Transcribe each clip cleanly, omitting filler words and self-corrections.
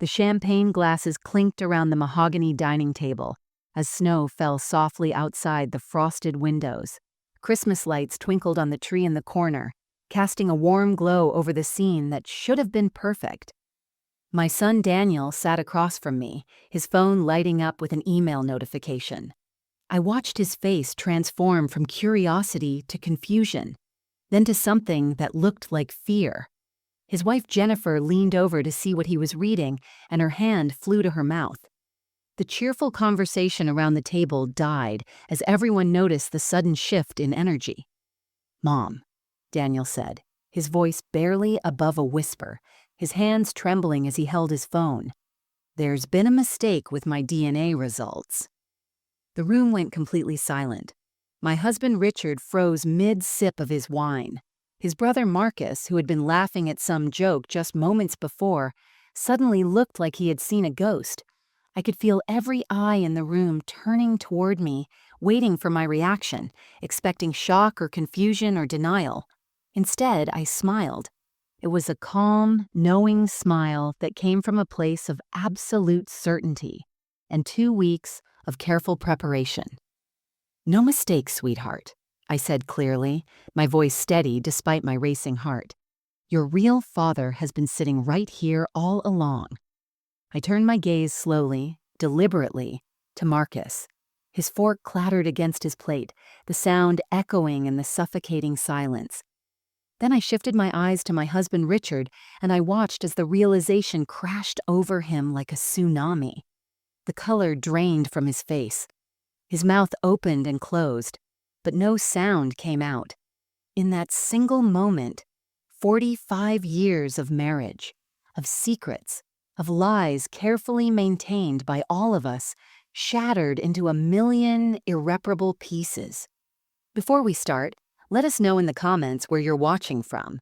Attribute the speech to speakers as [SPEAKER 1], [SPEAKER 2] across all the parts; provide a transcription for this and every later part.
[SPEAKER 1] The champagne glasses clinked around the mahogany dining table as snow fell softly outside the frosted windows. Christmas lights twinkled on the tree in the corner, casting a warm glow over the scene that should have been perfect. My son Daniel sat across from me, his phone lighting up with an email notification. I watched his face transform from curiosity to confusion, then to something that looked like fear. His wife Jennifer leaned over to see what he was reading, and her hand flew to her mouth. The cheerful conversation around the table died as everyone noticed the sudden shift in energy. "Mom," Daniel said, his voice barely above a whisper, his hands trembling as he held his phone. "There's been a mistake with my DNA results." The room went completely silent. My husband Richard froze mid-sip of his wine. His brother Marcus, who had been laughing at some joke just moments before, suddenly looked like he had seen a ghost. I could feel every eye in the room turning toward me, waiting for my reaction, expecting shock or confusion or denial. Instead, I smiled. It was a calm, knowing smile that came from a place of absolute certainty and 2 weeks of careful preparation. "No mistake, sweetheart," I said clearly, my voice steady despite my racing heart. "Your real father has been sitting right here all along." I turned my gaze slowly, deliberately, to Marcus. His fork clattered against his plate, the sound echoing in the suffocating silence. Then I shifted my eyes to my husband Richard, and I watched as the realization crashed over him like a tsunami. The color drained from his face. His mouth opened and closed, but no sound came out. In that single moment, 45 years of marriage, of secrets, of lies carefully maintained by all of us, shattered into a million irreparable pieces. Before we start, let us know in the comments where you're watching from.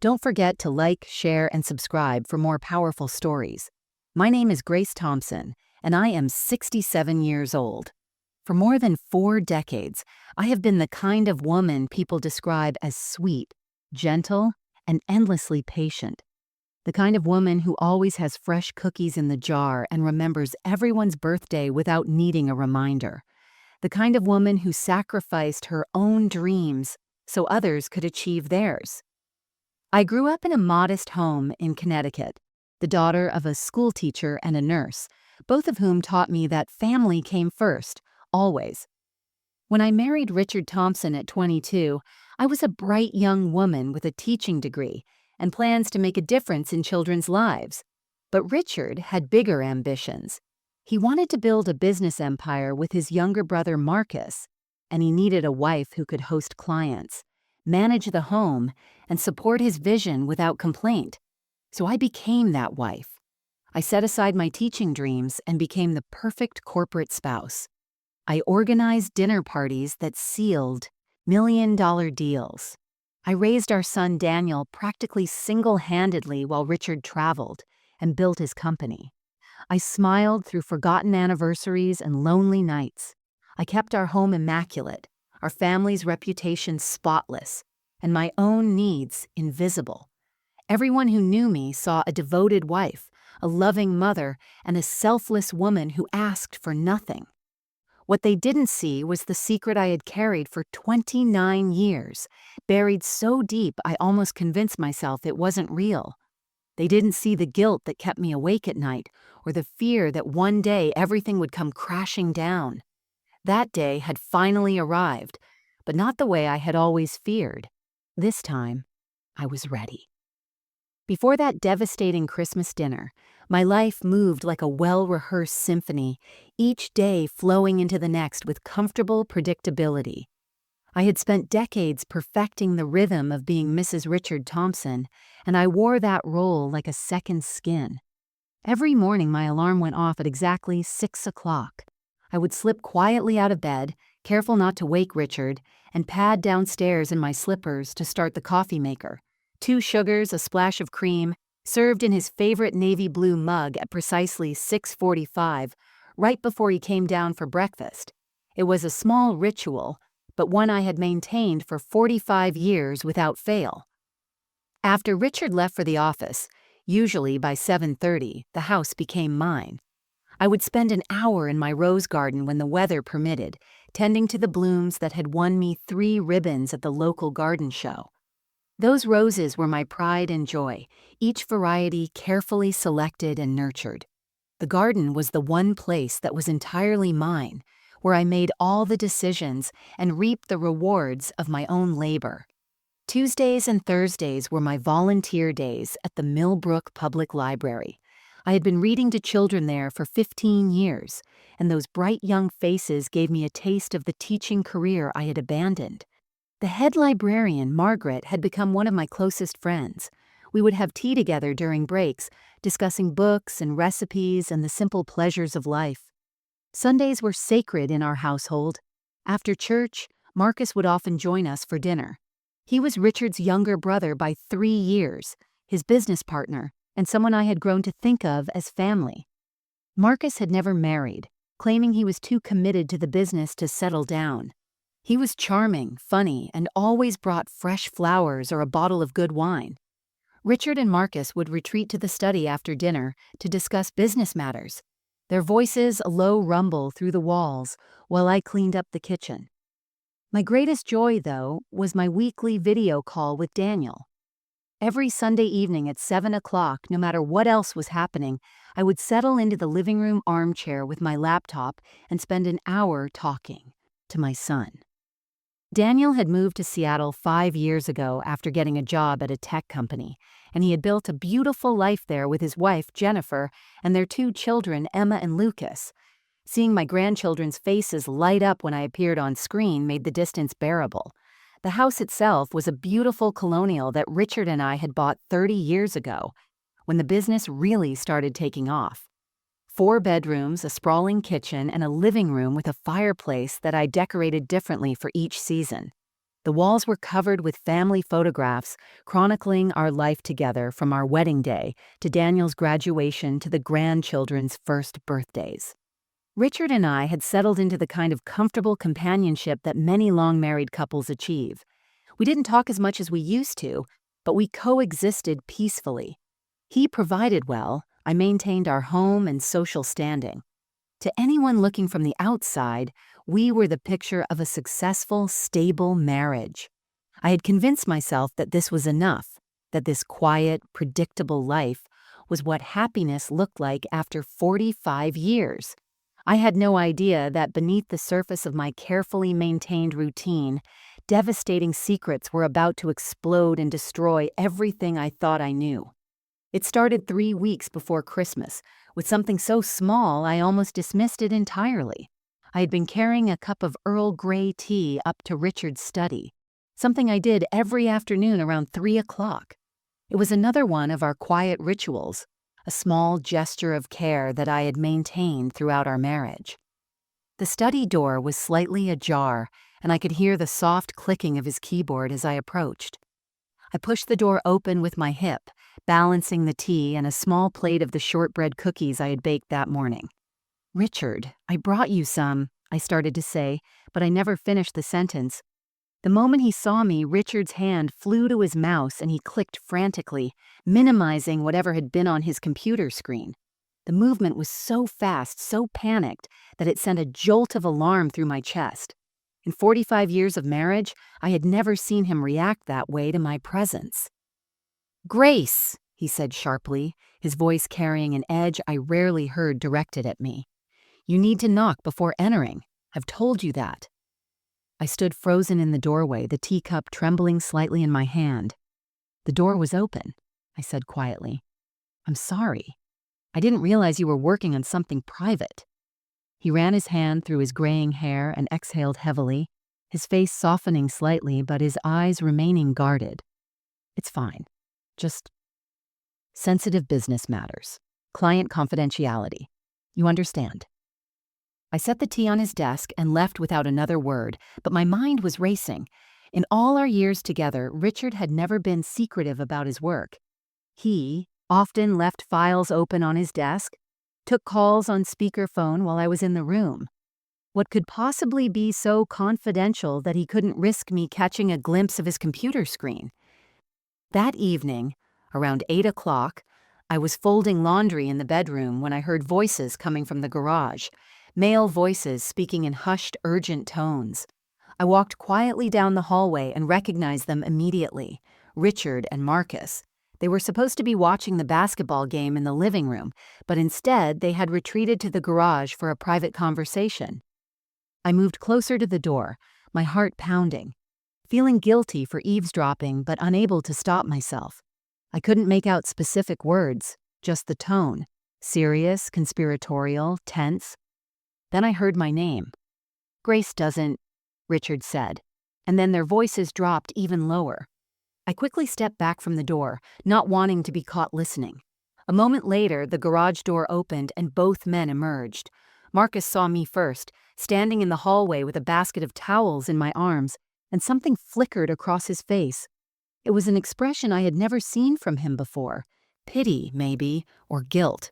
[SPEAKER 1] Don't forget to like, share, and subscribe for more powerful stories. My name is Grace Thompson, and I am 67 years old. For more than 4 decades, I have been the kind of woman people describe as sweet, gentle, and endlessly patient. The kind of woman who always has fresh cookies in the jar and remembers everyone's birthday without needing a reminder. The kind of woman who sacrificed her own dreams so others could achieve theirs. I grew up in a modest home in Connecticut, the daughter of a school teacher and a nurse, both of whom taught me that family came first, always. When I married Richard Thompson at 22, I was a bright young woman with a teaching degree and plans to make a difference in children's lives. But Richard had bigger ambitions. He wanted to build a business empire with his younger brother Marcus, and he needed a wife who could host clients, manage the home, and support his vision without complaint. So I became that wife. I set aside my teaching dreams and became the perfect corporate spouse. I organized dinner parties that sealed million-dollar deals. I raised our son Daniel practically single-handedly while Richard traveled and built his company. I smiled through forgotten anniversaries and lonely nights. I kept our home immaculate, our family's reputation spotless, and my own needs invisible. Everyone who knew me saw a devoted wife, a loving mother, and a selfless woman who asked for nothing. What they didn't see was the secret I had carried for 29 years, buried so deep I almost convinced myself it wasn't real. They didn't see the guilt that kept me awake at night, or the fear that one day everything would come crashing down. That day had finally arrived, but not the way I had always feared. This time, I was ready. Before that devastating Christmas dinner, my life moved like a well-rehearsed symphony, each day flowing into the next with comfortable predictability. I had spent decades perfecting the rhythm of being Mrs. Richard Thompson, and I wore that role like a second skin. Every morning my alarm went off at exactly 6 o'clock. I would slip quietly out of bed, careful not to wake Richard, and pad downstairs in my slippers to start the coffee maker. 2 sugars, a splash of cream, served in his favorite navy blue mug at precisely 6:45, right before he came down for breakfast. It was a small ritual, but one I had maintained for 45 years without fail. After Richard left for the office, Usually by 7:30, the house became mine. I would spend an hour in my rose garden when the weather permitted, tending to the blooms that had won me 3 ribbons at the local garden show. Those roses were my pride and joy, each variety carefully selected and nurtured. The garden was the one place that was entirely mine, where I made all the decisions and reaped the rewards of my own labor. Tuesdays and Thursdays were my volunteer days at the Millbrook Public Library. I had been reading to children there for 15 years, and those bright young faces gave me a taste of the teaching career I had abandoned. The head librarian, Margaret, had become one of my closest friends. We would have tea together during breaks, discussing books and recipes and the simple pleasures of life. Sundays were sacred in our household. After church, Marcus would often join us for dinner. He was Richard's younger brother by 3 years, his business partner, and someone I had grown to think of as family. Marcus had never married, claiming he was too committed to the business to settle down. He was charming, funny, and always brought fresh flowers or a bottle of good wine. Richard and Marcus would retreat to the study after dinner to discuss business matters, their voices a low rumble through the walls while I cleaned up the kitchen. My greatest joy, though, was my weekly video call with Daniel. Every Sunday evening at 7 o'clock, no matter what else was happening, I would settle into the living room armchair with my laptop and spend an hour talking to my son. Daniel had moved to Seattle 5 years ago after getting a job at a tech company, and he had built a beautiful life there with his wife, Jennifer, and their 2 children, Emma and Lucas. Seeing my grandchildren's faces light up when I appeared on screen made the distance bearable. The house itself was a beautiful colonial that Richard and I had bought 30 years ago, when the business really started taking off. 4 bedrooms, a sprawling kitchen, and a living room with a fireplace that I decorated differently for each season. The walls were covered with family photographs chronicling our life together from our wedding day to Daniel's graduation to the grandchildren's first birthdays. Richard and I had settled into the kind of comfortable companionship that many long-married couples achieve. We didn't talk as much as we used to, but we coexisted peacefully. He provided well, I maintained our home and social standing. To anyone looking from the outside, we were the picture of a successful, stable marriage. I had convinced myself that this was enough, that this quiet, predictable life was what happiness looked like after 45 years. I had no idea that beneath the surface of my carefully maintained routine, devastating secrets were about to explode and destroy everything I thought I knew. It started 3 weeks before Christmas, with something so small I almost dismissed it entirely. I had been carrying a cup of Earl Grey tea up to Richard's study, something I did every afternoon around 3 o'clock. It was another one of our quiet rituals, a small gesture of care that I had maintained throughout our marriage. The study door was slightly ajar, and I could hear the soft clicking of his keyboard as I approached. I pushed the door open with my hip, balancing the tea and a small plate of the shortbread cookies I had baked that morning. "Richard, I brought you some," I started to say, but I never finished the sentence. The moment he saw me, Richard's hand flew to his mouse and he clicked frantically, minimizing whatever had been on his computer screen. The movement was so fast, so panicked, that it sent a jolt of alarm through my chest. In 45 years of marriage, I had never seen him react that way to my presence. "Grace," he said sharply, his voice carrying an edge I rarely heard directed at me. "You need to knock before entering. I've told you that." I stood frozen in the doorway, the teacup trembling slightly in my hand. "The door was open," I said quietly. "I'm sorry. I didn't realize you were working on something private." He ran his hand through his graying hair and exhaled heavily, his face softening slightly but his eyes remaining guarded. "It's fine. Just sensitive business matters. Client confidentiality. You understand." I set the tea on his desk and left without another word, but my mind was racing. In all our years together, Richard had never been secretive about his work. He often left files open on his desk, took calls on speakerphone while I was in the room. What could possibly be so confidential that he couldn't risk me catching a glimpse of his computer screen? That evening, around 8 o'clock, I was folding laundry in the bedroom when I heard voices coming from the garage, male voices speaking in hushed, urgent tones. I walked quietly down the hallway and recognized them immediately. Richard and Marcus. They were supposed to be watching the basketball game in the living room, but instead they had retreated to the garage for a private conversation. I moved closer to the door, my heart pounding, feeling guilty for eavesdropping but unable to stop myself. I couldn't make out specific words, just the tone. Serious, conspiratorial, tense. Then I heard my name. "Grace doesn't," Richard said, and then their voices dropped even lower. I quickly stepped back from the door, not wanting to be caught listening. A moment later, the garage door opened and both men emerged. Marcus saw me first, standing in the hallway with a basket of towels in my arms, and something flickered across his face. It was an expression I had never seen from him before. Pity, maybe, or guilt.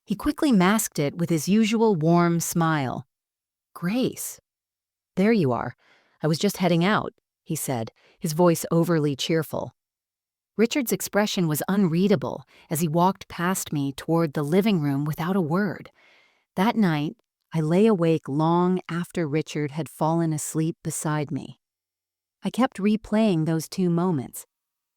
[SPEAKER 1] He quickly masked it with his usual warm smile. "Grace. There you are. I was just heading out," he said, his voice overly cheerful. Richard's expression was unreadable as he walked past me toward the living room without a word. That night, I lay awake long after Richard had fallen asleep beside me. I kept replaying those two moments.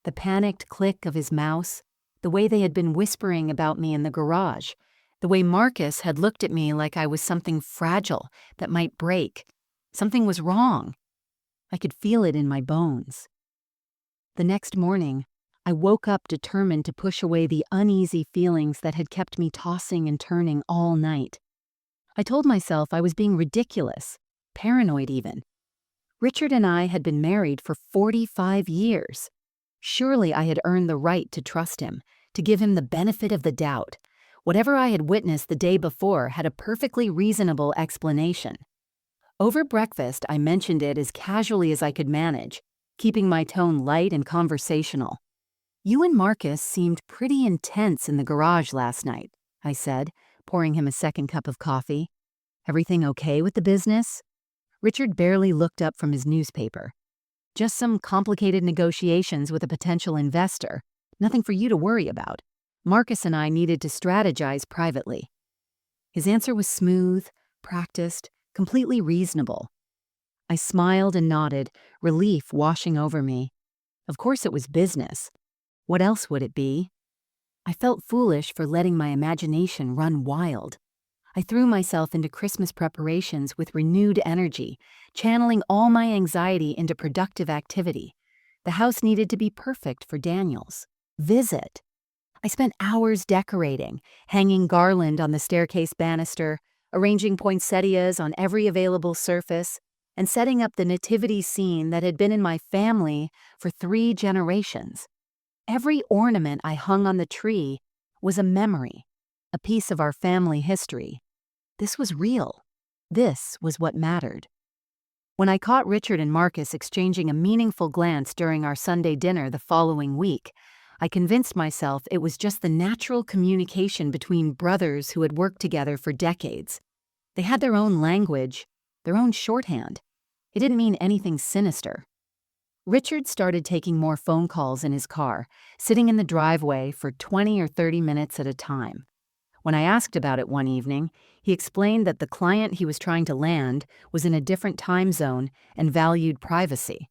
[SPEAKER 1] The panicked click of his mouse, the way they had been whispering about me in the garage, the way Marcus had looked at me like I was something fragile that might break. Something was wrong. I could feel it in my bones. The next morning, I woke up determined to push away the uneasy feelings that had kept me tossing and turning all night. I told myself I was being ridiculous, paranoid even. Richard and I had been married for 45 years. Surely I had earned the right to trust him, to give him the benefit of the doubt. Whatever I had witnessed the day before had a perfectly reasonable explanation. Over breakfast, I mentioned it as casually as I could manage, keeping my tone light and conversational. "You and Marcus seemed pretty intense in the garage last night," I said, pouring him a second cup of coffee. "Everything okay with the business?" Richard barely looked up from his newspaper. "Just some complicated negotiations with a potential investor. Nothing for you to worry about. Marcus and I needed to strategize privately." His answer was smooth, practiced, completely reasonable. I smiled and nodded, relief washing over me. Of course it was business. What else would it be? I felt foolish for letting my imagination run wild. I threw myself into Christmas preparations with renewed energy, channeling all my anxiety into productive activity. The house needed to be perfect for Daniel's visit. I spent hours decorating, hanging garland on the staircase banister, arranging poinsettias on every available surface, and setting up the nativity scene that had been in my family for 3 generations. Every ornament I hung on the tree was a memory, a piece of our family history. This was real. This was what mattered. When I caught Richard and Marcus exchanging a meaningful glance during our Sunday dinner the following week, I convinced myself it was just the natural communication between brothers who had worked together for decades. They had their own language, their own shorthand. It didn't mean anything sinister. Richard started taking more phone calls in his car, sitting in the driveway for 20 or 30 minutes at a time. When I asked about it one evening, he explained that the client he was trying to land was in a different time zone and valued privacy.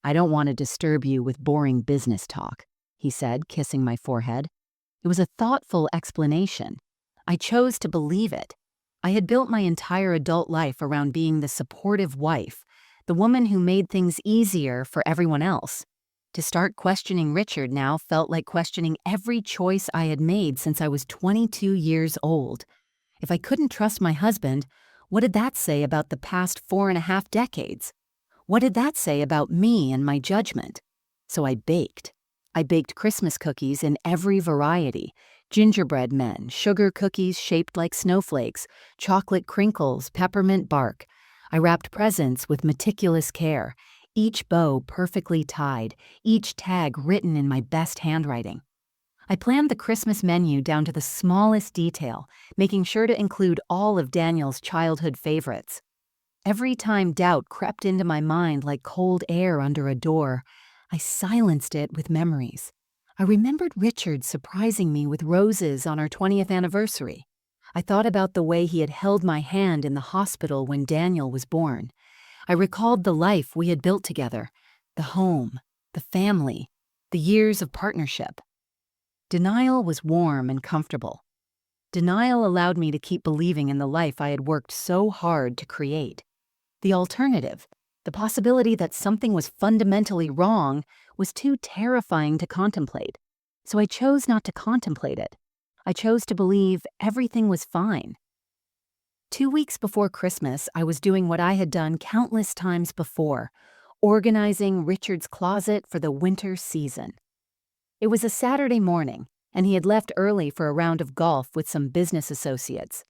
[SPEAKER 1] "I don't want to disturb you with boring business talk," he said, kissing my forehead. It was a thoughtful explanation. I chose to believe it. I had built my entire adult life around being the supportive wife, the woman who made things easier for everyone else. To start questioning Richard now felt like questioning every choice I had made since I was 22 years old. If I couldn't trust my husband, what did that say about the past 4.5 decades? What did that say about me and my judgment? So I baked. I baked Christmas cookies in every variety: gingerbread men, sugar cookies shaped like snowflakes, chocolate crinkles, peppermint bark. I wrapped presents with meticulous care, each bow perfectly tied, each tag written in my best handwriting. I planned the Christmas menu down to the smallest detail, making sure to include all of Daniel's childhood favorites. Every time doubt crept into my mind like cold air under a door, I silenced it with memories. I remembered Richard surprising me with roses on our 20th anniversary. I thought about the way he had held my hand in the hospital when Daniel was born. I recalled the life we had built together, the home, the family, the years of partnership. Denial was warm and comfortable. Denial allowed me to keep believing in the life I had worked so hard to create. The alternative, the possibility that something was fundamentally wrong, was too terrifying to contemplate. So I chose not to contemplate it. I chose to believe everything was fine. 2 weeks before Christmas, I was doing what I had done countless times before, organizing Richard's closet for the winter season. It was a Saturday morning, and he had left early for a round of golf with some business associates.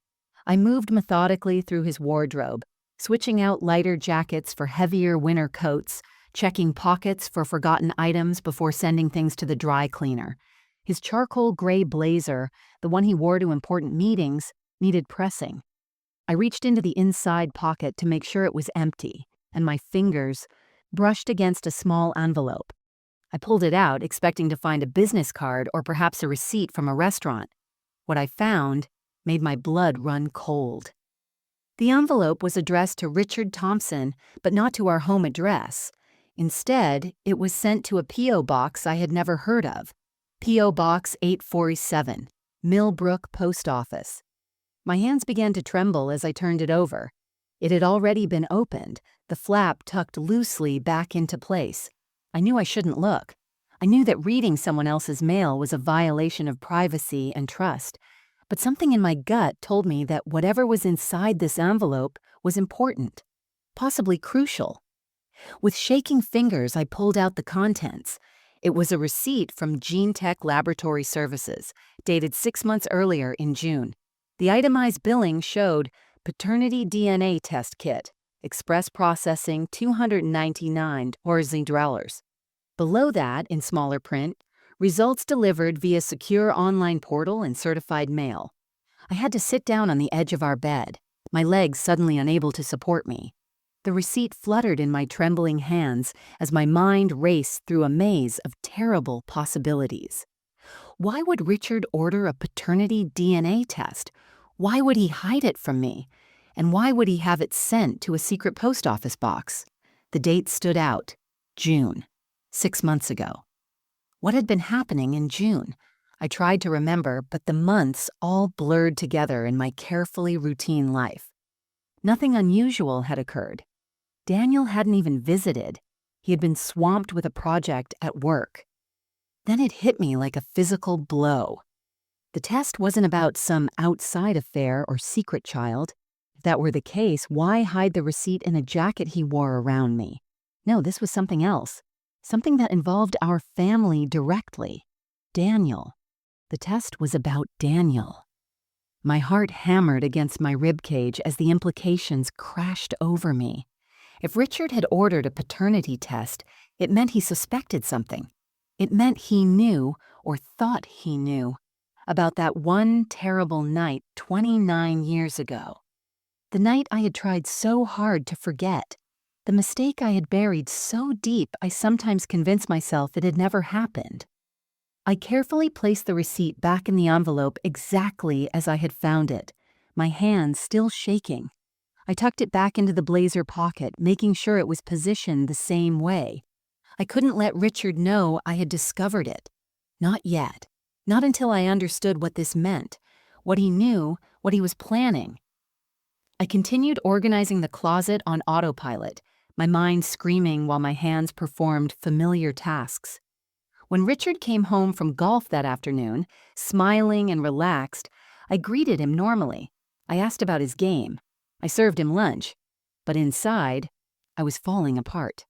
[SPEAKER 1] I moved methodically through his wardrobe, switching out lighter jackets for heavier winter coats, checking pockets for forgotten items before sending things to the dry cleaner. His charcoal gray blazer, the one he wore to important meetings, needed pressing. I reached into the inside pocket to make sure it was empty, and my fingers brushed against a small envelope. I pulled it out, expecting to find a business card or perhaps a receipt from a restaurant. What I found made my blood run cold. The envelope was addressed to Richard Thompson, but not to our home address. Instead, it was sent to a P.O. box I had never heard of. P.O. Box 847, Millbrook Post Office. My hands began to tremble as I turned it over. It had already been opened, the flap tucked loosely back into place. I knew I shouldn't look. I knew that reading someone else's mail was a violation of privacy and trust, but something in my gut told me that whatever was inside this envelope was important, possibly crucial. With shaking fingers, I pulled out the contents. It was a receipt from GeneTech Laboratory Services, dated 6 months earlier in June. The itemized billing showed paternity DNA test kit, express processing $299. Below that, in smaller print, results delivered via secure online portal and certified mail. I had to sit down on the edge of our bed, my legs suddenly unable to support me. The receipt fluttered in my trembling hands as my mind raced through a maze of terrible possibilities. Why would Richard order a paternity DNA test? Why would he hide it from me? And why would he have it sent to a secret post office box? The date stood out. June. 6 months ago. What had been happening in June? I tried to remember, but the months all blurred together in my carefully routine life. Nothing unusual had occurred. Daniel hadn't even visited. He had been swamped with a project at work. Then it hit me like a physical blow. The test wasn't about some outside affair or secret child. If that were the case, why hide the receipt in a jacket he wore around me? No, this was something else. Something that involved our family directly. Daniel. The test was about Daniel. My heart hammered against my ribcage as the implications crashed over me. If Richard had ordered a paternity test, it meant he suspected something. It meant he knew, or thought he knew, about that one terrible night 29 years ago. The night I had tried so hard to forget. The mistake I had buried so deep I sometimes convinced myself it had never happened. I carefully placed the receipt back in the envelope exactly as I had found it, my hands still shaking. I tucked it back into the blazer pocket, making sure it was positioned the same way. I couldn't let Richard know I had discovered it. Not yet. Not until I understood what this meant, what he knew, what he was planning. I continued organizing the closet on autopilot, my mind screaming while my hands performed familiar tasks. When Richard came home from golf that afternoon, smiling and relaxed, I greeted him normally. I asked about his game. I served him lunch. But inside, I was falling apart.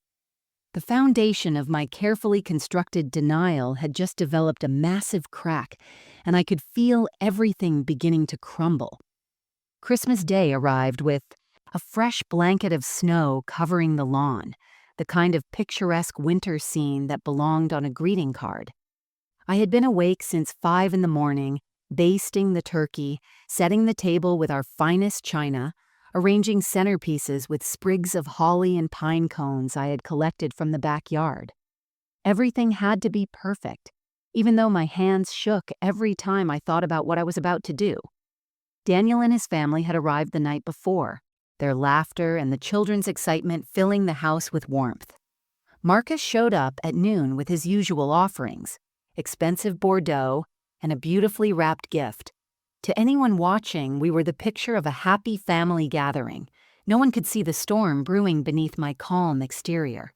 [SPEAKER 1] The foundation of my carefully constructed denial had just developed a massive crack, and I could feel everything beginning to crumble. Christmas Day arrived with a fresh blanket of snow covering the lawn, the kind of picturesque winter scene that belonged on a greeting card. I had been awake since 5 in the morning, basting the turkey, setting the table with our finest china, arranging centerpieces with sprigs of holly and pine cones I had collected from the backyard. Everything had to be perfect. even though my hands shook every time I thought about what I was about to do. Daniel and his family had arrived the night before, their laughter and the children's excitement filling the house with warmth. Marcus showed up at noon with his usual offerings, expensive Bordeaux, and a beautifully wrapped gift. To anyone watching, we were the picture of a happy family gathering. No one could see the storm brewing beneath my calm exterior.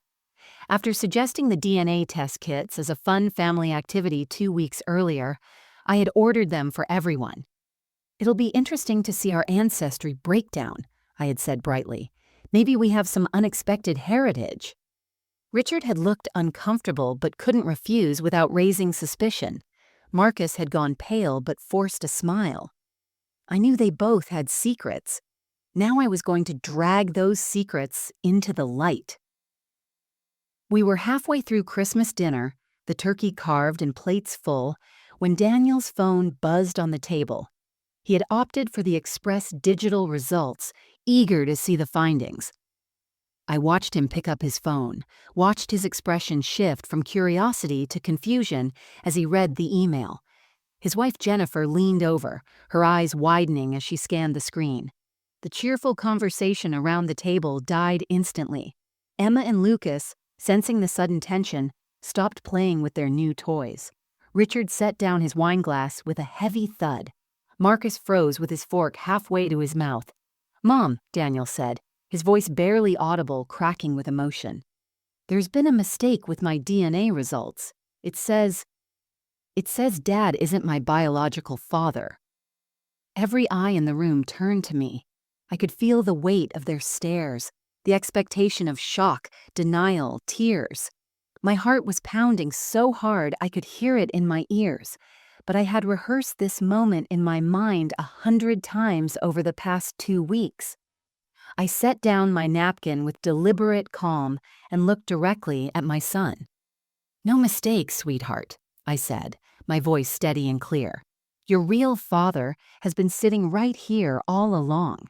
[SPEAKER 1] After suggesting the DNA test kits as a fun family activity 2 weeks earlier, I had ordered them for everyone. "It'll be interesting to see our ancestry breakdown," I had said brightly. "Maybe we have some unexpected heritage." Richard had looked uncomfortable but couldn't refuse without raising suspicion. Marcus had gone pale but forced a smile. I knew they both had secrets. Now I was going to drag those secrets into the light. We were halfway through Christmas dinner, the turkey carved and plates full, when Daniel's phone buzzed on the table. He had opted for the express digital results, eager to see the findings. I watched him pick up his phone, watched his expression shift from curiosity to confusion as he read the email. His wife Jennifer leaned over, her eyes widening as she scanned the screen. The cheerful conversation around the table died instantly. Emma and Lucas, sensing the sudden tension, stopped playing with their new toys. Richard set down his wineglass with a heavy thud. Marcus froze with his fork halfway to his mouth. "Mom," Daniel said, his voice barely audible, cracking with emotion. "There's been a mistake with my DNA results. It says Dad isn't my biological father." Every eye in the room turned to me. I could feel the weight of their stares, the expectation of shock, denial, tears. My heart was pounding so hard I could hear it in my ears, but I had rehearsed this moment in my mind 100 times over the past 2 weeks. I set down my napkin with deliberate calm and looked directly at my son. "No mistake, sweetheart," I said, my voice steady and clear. "Your real father has been sitting right here all along."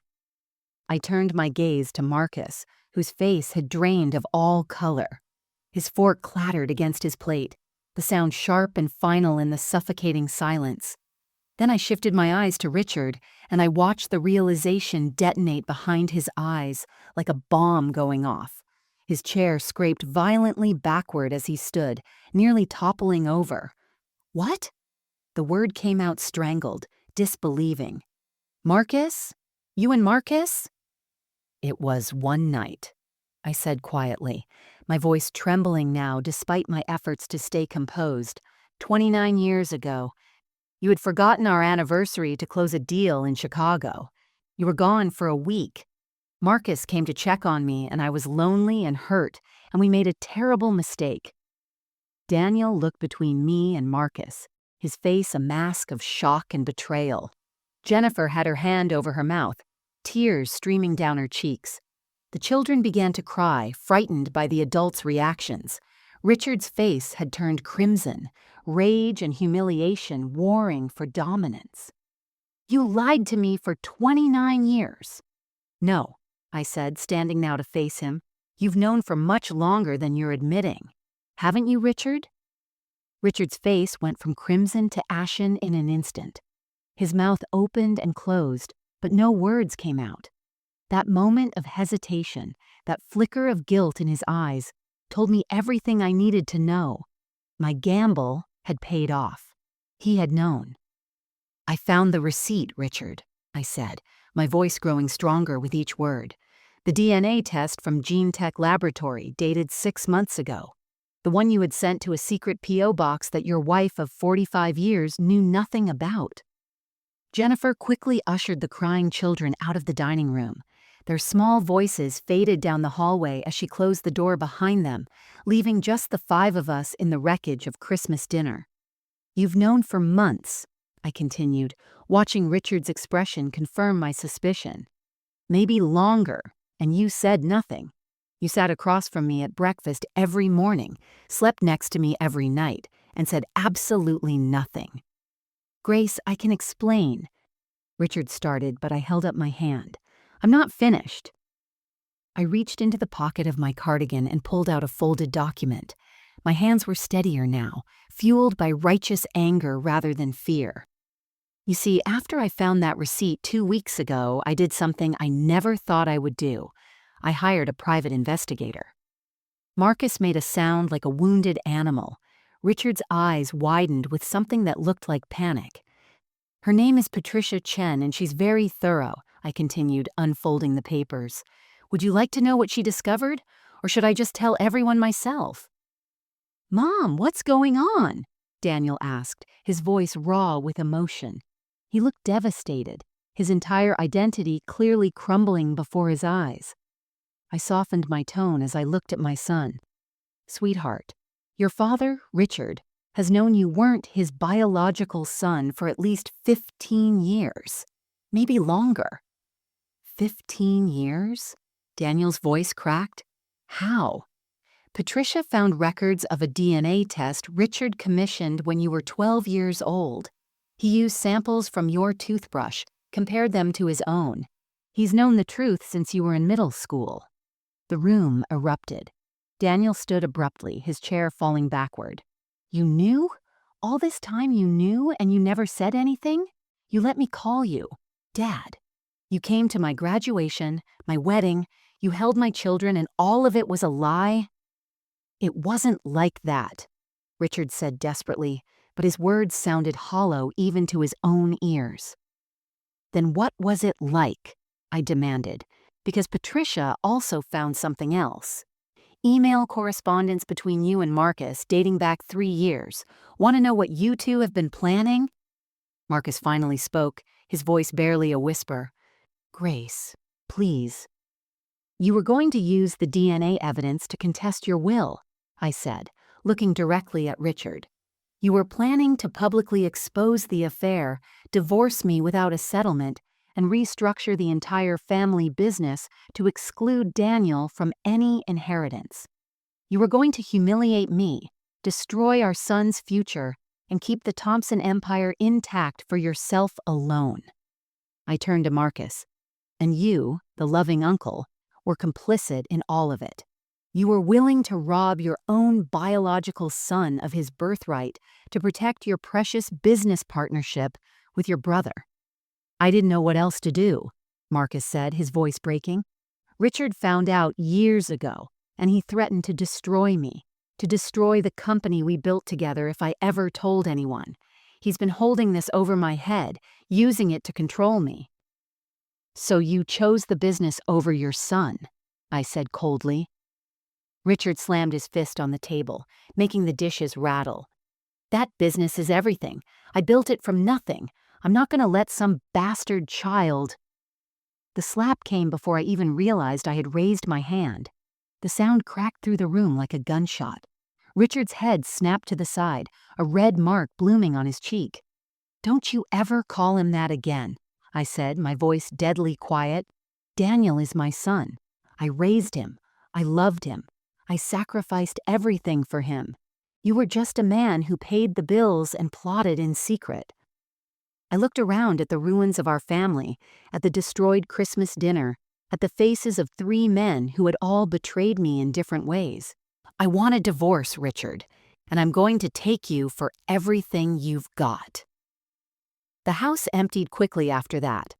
[SPEAKER 1] I turned my gaze to Marcus, whose face had drained of all color. His fork clattered against his plate, the sound sharp and final in the suffocating silence. Then I shifted my eyes to Richard, and I watched the realization detonate behind his eyes like a bomb going off. His chair scraped violently backward as he stood, nearly toppling over. "What?" The word came out strangled, disbelieving. "Marcus? You and Marcus?" "It was one night," I said quietly, my voice trembling now despite my efforts to stay composed. 29 years ago. You had forgotten our anniversary to close a deal in Chicago. You were gone for a week. Marcus came to check on me, and I was lonely and hurt, and we made a terrible mistake." Daniel looked between me and Marcus, his face a mask of shock and betrayal. Jennifer had her hand over her mouth, tears streaming down her cheeks. The children began to cry, frightened by the adults' reactions. Richard's face had turned crimson, rage and humiliation warring for dominance. "You lied to me for 29 years. "No," I said, standing now to face him. "You've known for much longer than you're admitting. Haven't you, Richard?" Richard's face went from crimson to ashen in an instant. His mouth opened and closed, but no words came out. That moment of hesitation, that flicker of guilt in his eyes, told me everything I needed to know. My gamble had paid off. He had known. "I found the receipt, Richard," I said, my voice growing stronger with each word. "The DNA test from GeneTech Laboratory dated 6 months ago. The one you had sent to a secret P.O. box that your wife of 45 years knew nothing about." Jennifer quickly ushered the crying children out of the dining room. Their small voices faded down the hallway as she closed the door behind them, leaving just the 5 of us in the wreckage of Christmas dinner. "You've known for months," I continued, watching Richard's expression confirm my suspicion. "Maybe longer, and you said nothing. You sat across from me at breakfast every morning, slept next to me every night, and said absolutely nothing." "Grace, I can explain." Richard started, but I held up my hand. "I'm not finished." I reached into the pocket of my cardigan and pulled out a folded document. My hands were steadier now, fueled by righteous anger rather than fear. You see, after I found that receipt 2 weeks ago, I did something I never thought I would do. I hired a private investigator. Marcus made a sound like a wounded animal. Richard's eyes widened with something that looked like panic. Her name is Patricia Chen, and she's very thorough, I continued, unfolding the papers. Would you like to know what she discovered? Or should I just tell everyone myself? Mom, what's going on? Daniel asked, his voice raw with emotion. He looked devastated, his entire identity clearly crumbling before his eyes. I softened my tone as I looked at my son. Sweetheart, your father, Richard, has known you weren't his biological son for at least 15 years. Maybe longer. 15 years? Daniel's voice cracked. How? Patricia found records of a DNA test Richard commissioned when you were 12 years old. He used samples from your toothbrush, compared them to his own. He's known the truth since you were in middle school. The room erupted. Daniel stood abruptly, his chair falling backward. You knew? All this time you knew and you never said anything? You let me call you Dad. You came to my graduation, my wedding, you held my children, and all of it was a lie? It wasn't like that, Richard said desperately, but his words sounded hollow even to his own ears. Then what was it like? I demanded, because Patricia also found something else. Email correspondence between you and Marcus dating back 3 years. Want to know what you two have been planning? Marcus finally spoke, his voice barely a whisper. Grace, please. You were going to use the DNA evidence to contest your will, I said, looking directly at Richard. You were planning to publicly expose the affair, divorce me without a settlement, and restructure the entire family business to exclude Daniel from any inheritance. You were going to humiliate me, destroy our son's future, and keep the Thompson empire intact for yourself alone. I turned to Marcus. And you, the loving uncle, were complicit in all of it. You were willing to rob your own biological son of his birthright to protect your precious business partnership with your brother. I didn't know what else to do, Marcus said, his voice breaking. Richard found out years ago, and he threatened to destroy me, to destroy the company we built together if I ever told anyone. He's been holding this over my head, using it to control me. So you chose the business over your son, I said coldly. Richard slammed his fist on the table, making the dishes rattle. That business is everything. I built it from nothing. I'm not going to let some bastard child. The slap came before I even realized I had raised my hand. The sound cracked through the room like a gunshot. Richard's head snapped to the side, a red mark blooming on his cheek. Don't you ever call him that again, I said, my voice deadly quiet. Daniel is my son. I raised him. I loved him. I sacrificed everything for him. You were just a man who paid the bills and plotted in secret. I looked around at the ruins of our family, at the destroyed Christmas dinner, at the faces of 3 men who had all betrayed me in different ways. I want a divorce, Richard, and I'm going to take you for everything you've got. The house emptied quickly after that.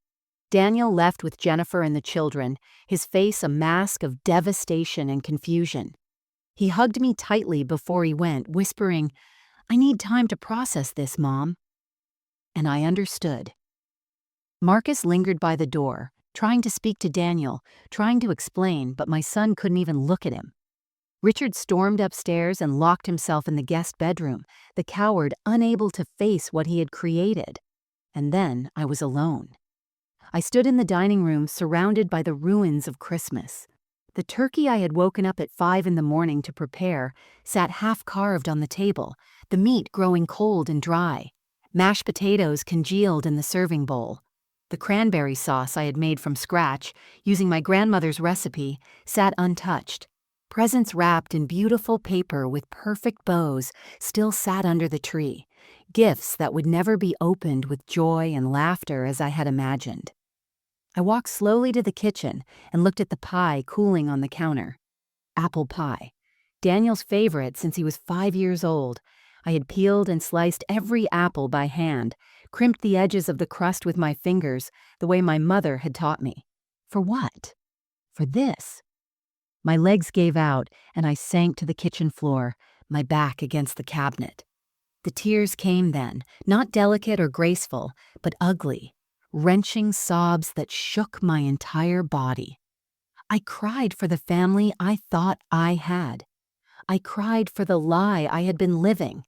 [SPEAKER 1] Daniel left with Jennifer and the children, his face a mask of devastation and confusion. He hugged me tightly before he went, whispering, I need time to process this, Mom. And I understood. Marcus lingered by the door, trying to speak to Daniel, trying to explain, but my son couldn't even look at him. Richard stormed upstairs and locked himself in the guest bedroom, the coward unable to face what he had created. And then I was alone. I stood in the dining room surrounded by the ruins of Christmas. The turkey I had woken up at 5 a.m. to prepare sat half-carved on the table, the meat growing cold and dry. Mashed potatoes congealed in the serving bowl. The cranberry sauce I had made from scratch, using my grandmother's recipe, sat untouched. Presents wrapped in beautiful paper with perfect bows still sat under the tree, gifts that would never be opened with joy and laughter as I had imagined. I walked slowly to the kitchen and looked at the pie cooling on the counter. Apple pie. Daniel's favorite since he was 5 years old. I had peeled and sliced every apple by hand, crimped the edges of the crust with my fingers, the way my mother had taught me. For what? For this. My legs gave out, and I sank to the kitchen floor, my back against the cabinet. The tears came then, not delicate or graceful, but ugly, wrenching sobs that shook my entire body. I cried for the family I thought I had. I cried for the lie I had been living.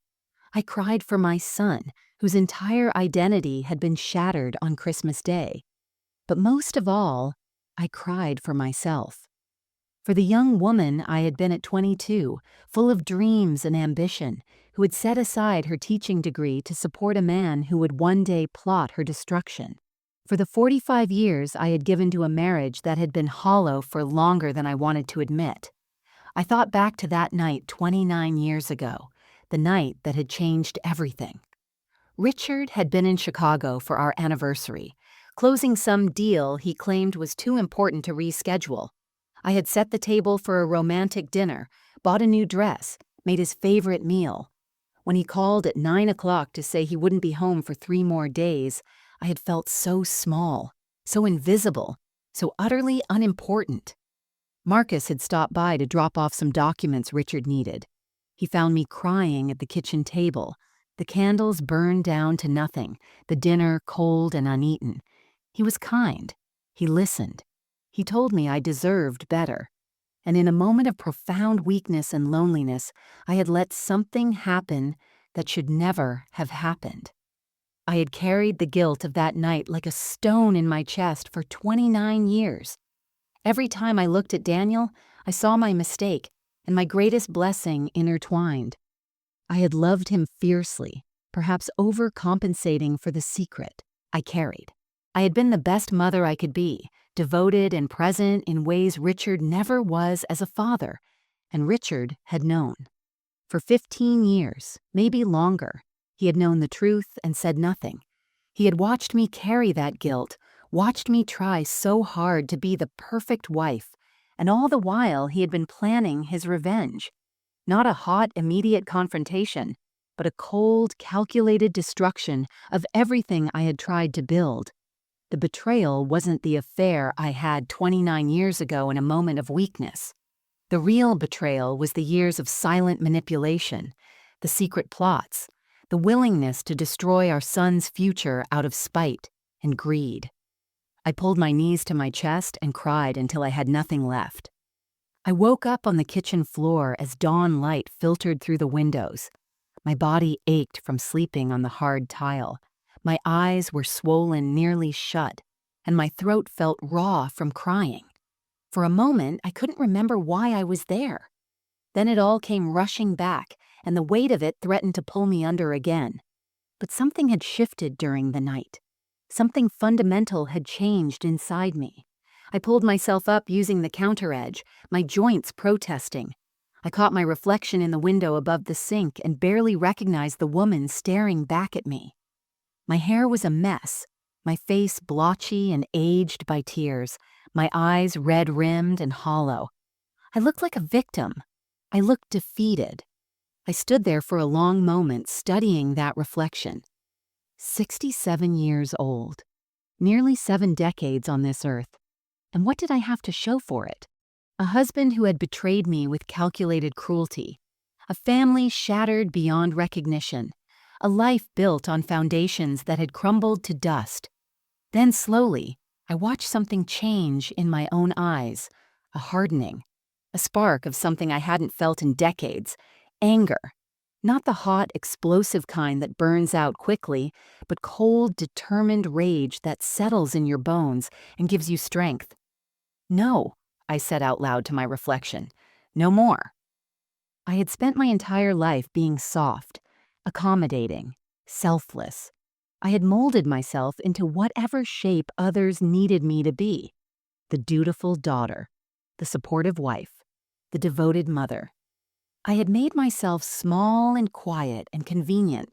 [SPEAKER 1] I cried for my son, whose entire identity had been shattered on Christmas Day. But most of all, I cried for myself. For the young woman I had been at 22, full of dreams and ambition, who had set aside her teaching degree to support a man who would one day plot her destruction. For the 45 years I had given to a marriage that had been hollow for longer than I wanted to admit. I thought back to that night 29 years ago, the night that had changed everything. Richard had been in Chicago for our anniversary, closing some deal he claimed was too important to reschedule. I had set the table for a romantic dinner, bought a new dress, made his favorite meal. When he called at 9 o'clock to say he wouldn't be home for 3 more days, I had felt so small, so invisible, so utterly unimportant. Marcus had stopped by to drop off some documents Richard needed. He found me crying at the kitchen table, the candles burned down to nothing, the dinner cold and uneaten. He was kind. He listened. He told me I deserved better. And in a moment of profound weakness and loneliness, I had let something happen that should never have happened. I had carried the guilt of that night like a stone in my chest for 29 years. Every time I looked at Daniel, I saw my mistake and my greatest blessing intertwined. I had loved him fiercely, perhaps overcompensating for the secret I carried. I had been the best mother I could be, devoted and present in ways Richard never was as a father, and Richard had known. For 15 years, maybe longer, he had known the truth and said nothing. He had watched me carry that guilt, watched me try so hard to be the perfect wife, and all the while he had been planning his revenge. Not a hot, immediate confrontation, but a cold, calculated destruction of everything I had tried to build. The betrayal wasn't the affair I had 29 years ago in a moment of weakness. The real betrayal was the years of silent manipulation, the secret plots, the willingness to destroy our son's future out of spite and greed. I pulled my knees to my chest and cried until I had nothing left. I woke up on the kitchen floor as dawn light filtered through the windows. My body ached from sleeping on the hard tile. My eyes were swollen nearly shut, and my throat felt raw from crying. For a moment, I couldn't remember why I was there. Then it all came rushing back, and the weight of it threatened to pull me under again. But something had shifted during the night. Something fundamental had changed inside me. I pulled myself up using the counter edge, my joints protesting. I caught my reflection in the window above the sink and barely recognized the woman staring back at me. My hair was a mess, my face blotchy and aged by tears, my eyes red-rimmed and hollow. I looked like a victim. I looked defeated. I stood there for a long moment studying that reflection. 67 years old, nearly 7 decades on this earth. And what did I have to show for it? A husband who had betrayed me with calculated cruelty, a family shattered beyond recognition, a life built on foundations that had crumbled to dust. Then slowly, I watched something change in my own eyes, a hardening, a spark of something I hadn't felt in decades, anger. Not the hot, explosive kind that burns out quickly, but cold, determined rage that settles in your bones and gives you strength. No, I said out loud to my reflection. No more. I had spent my entire life being soft, accommodating, selfless. I had molded myself into whatever shape others needed me to be. The dutiful daughter, the supportive wife, the devoted mother. I had made myself small and quiet and convenient,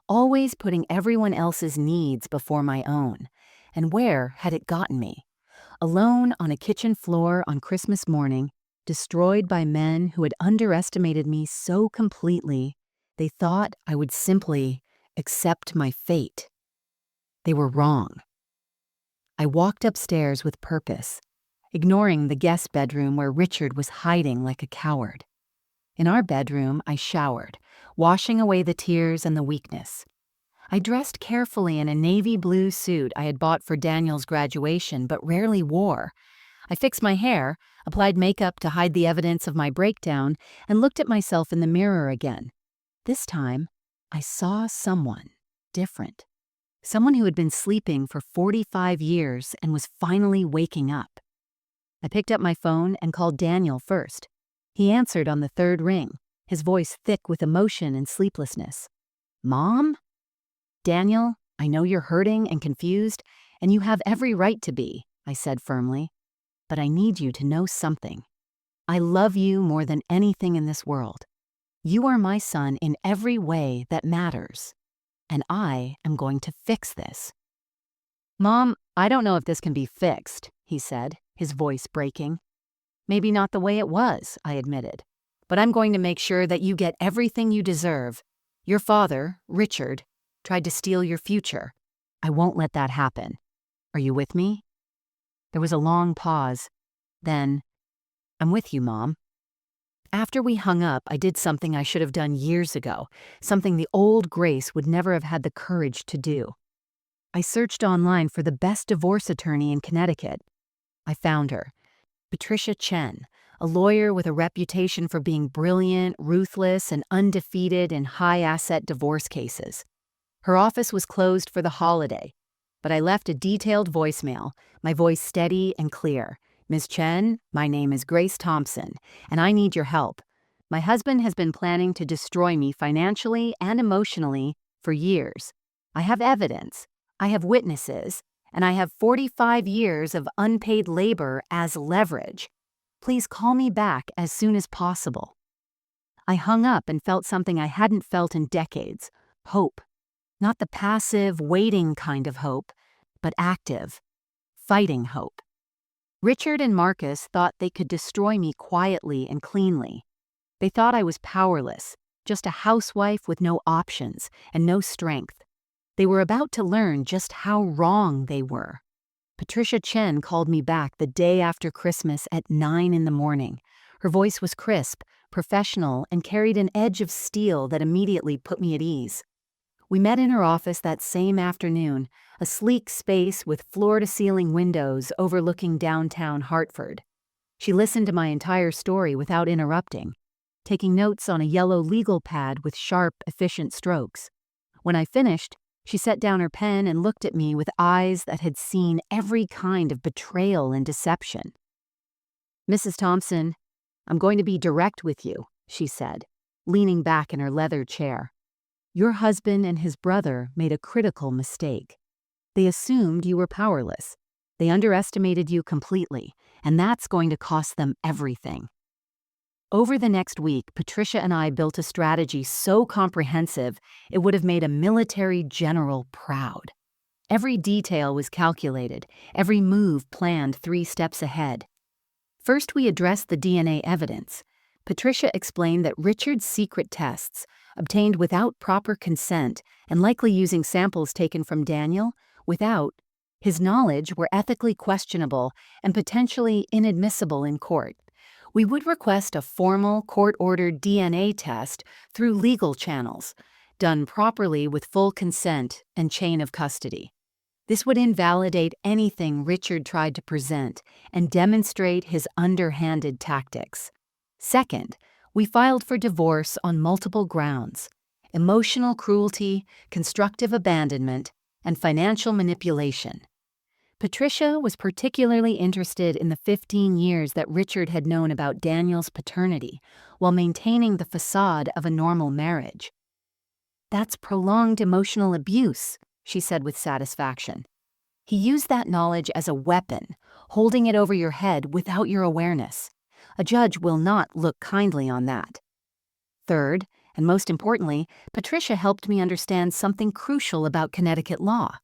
[SPEAKER 1] always putting everyone else's needs before my own. And where had it gotten me? Alone on a kitchen floor on Christmas morning, destroyed by men who had underestimated me so completely they thought I would simply accept my fate. They were wrong. I walked upstairs with purpose, ignoring the guest bedroom where Richard was hiding like a coward. In our bedroom, I showered, washing away the tears and the weakness. I dressed carefully in a navy blue suit I had bought for Daniel's graduation but rarely wore. I fixed my hair, applied makeup to hide the evidence of my breakdown, and looked at myself in the mirror again. This time, I saw someone different. Someone who had been sleeping for 45 years and was finally waking up. I picked up my phone and called Daniel first. He answered on the third ring, his voice thick with emotion and sleeplessness. "Mom?" "Daniel, I know you're hurting and confused, and you have every right to be," I said firmly. "But I need you to know something. I love you more than anything in this world. You are my son in every way that matters, and I am going to fix this." "Mom, I don't know if this can be fixed," he said, his voice breaking. "Maybe not the way it was," I admitted. "But I'm going to make sure that you get everything you deserve. Your father, Richard, tried to steal your future. I won't let that happen. Are you with me?" There was a long pause. Then, "I'm with you, Mom." After we hung up, I did something I should have done years ago, something the old Grace would never have had the courage to do. I searched online for the best divorce attorney in Connecticut. I found her, Patricia Chen, a lawyer with a reputation for being brilliant, ruthless, and undefeated in high-asset divorce cases. Her office was closed for the holiday, but I left a detailed voicemail, my voice steady and clear. "Ms. Chen, my name is Grace Thompson, and I need your help. My husband has been planning to destroy me financially and emotionally for years. I have evidence, I have witnesses, and I have 45 years of unpaid labor as leverage. Please call me back as soon as possible." I hung up and felt something I hadn't felt in decades: hope. Not the passive, waiting kind of hope, but active, fighting hope. Richard and Marcus thought they could destroy me quietly and cleanly. They thought I was powerless, just a housewife with no options and no strength. They were about to learn just how wrong they were. Patricia Chen called me back the day after Christmas at 9 in the morning. Her voice was crisp, professional, and carried an edge of steel that immediately put me at ease. We met in her office that same afternoon, a sleek space with floor-to-ceiling windows overlooking downtown Hartford. She listened to my entire story without interrupting, taking notes on a yellow legal pad with sharp, efficient strokes. When I finished, she set down her pen and looked at me with eyes that had seen every kind of betrayal and deception. "Mrs. Thompson, I'm going to be direct with you," she said, leaning back in her leather chair. "Your husband and his brother made a critical mistake. They assumed you were powerless. They underestimated you completely, and that's going to cost them everything." Over the next week, Patricia and I built a strategy so comprehensive it would have made a military general proud. Every detail was calculated, every move planned 3 steps ahead. First, we addressed the DNA evidence. Patricia explained that Richard's secret tests, obtained without proper consent and likely using samples taken from Daniel, without his knowledge, were ethically questionable and potentially inadmissible in court. We would request a formal court-ordered DNA test through legal channels, done properly with full consent and chain of custody. This would invalidate anything Richard tried to present and demonstrate his underhanded tactics. Second, we filed for divorce on multiple grounds: emotional cruelty, constructive abandonment, and financial manipulation. Patricia was particularly interested in the 15 years that Richard had known about Daniel's paternity, while maintaining the facade of a normal marriage. "That's prolonged emotional abuse," she said with satisfaction. "He used that knowledge as a weapon, holding it over your head without your awareness. A judge will not look kindly on that." Third, and most importantly, Patricia helped me understand something crucial about Connecticut law.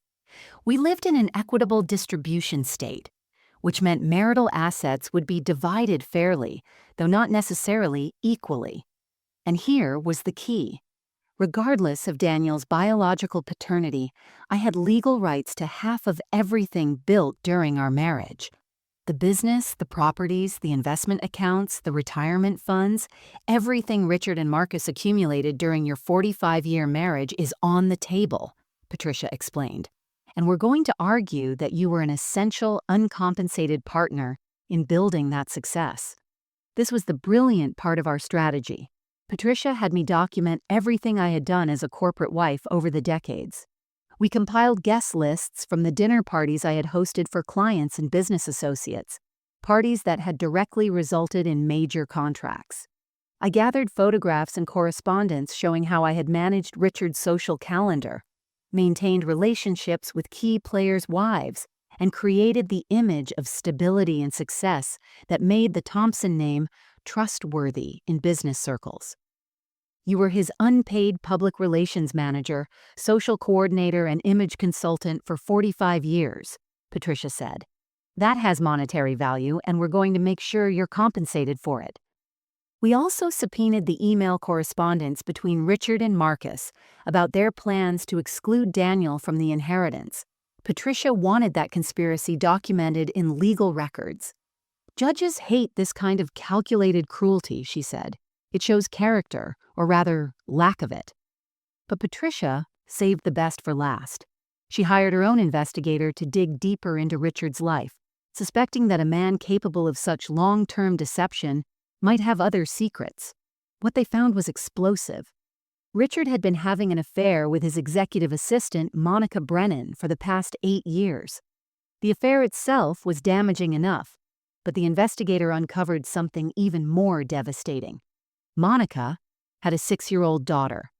[SPEAKER 1] We lived in an equitable distribution state. which meant marital assets would be divided fairly, though not necessarily equally. And here was the key. Regardless of Daniel's biological paternity, I had legal rights to half of everything built during our marriage. The business, the properties, the investment accounts, the retirement funds, everything Richard and Marcus accumulated during your 45-year marriage is on the table, Patricia explained. And we're going to argue that you were an essential, uncompensated partner in building that success. This was the brilliant part of our strategy. Patricia had me document everything I had done as a corporate wife over the decades. We compiled guest lists from the dinner parties I had hosted for clients and business associates, parties that had directly resulted in major contracts. I gathered photographs and correspondence showing how I had managed Richard's social calendar, maintained relationships with key players' wives, and created the image of stability and success that made the Thompson name trustworthy in business circles. You were his unpaid public relations manager, social coordinator, and image consultant for 45 years, Patricia said. That has monetary value, and we're going to make sure you're compensated for it. We also subpoenaed the email correspondence between Richard and Marcus about their plans to exclude Daniel from the inheritance. Patricia wanted that conspiracy documented in legal records. Judges hate this kind of calculated cruelty, she said. It shows character, or rather, lack of it. But Patricia saved the best for last. She hired her own investigator to dig deeper into Richard's life, suspecting that a man capable of such long-term deception might have other secrets. What they found was explosive. Richard had been having an affair with his executive assistant, Monica Brennan, for the past 8 years. The affair itself was damaging enough, but the investigator uncovered something even more devastating. Monica had a 6-year-old daughter,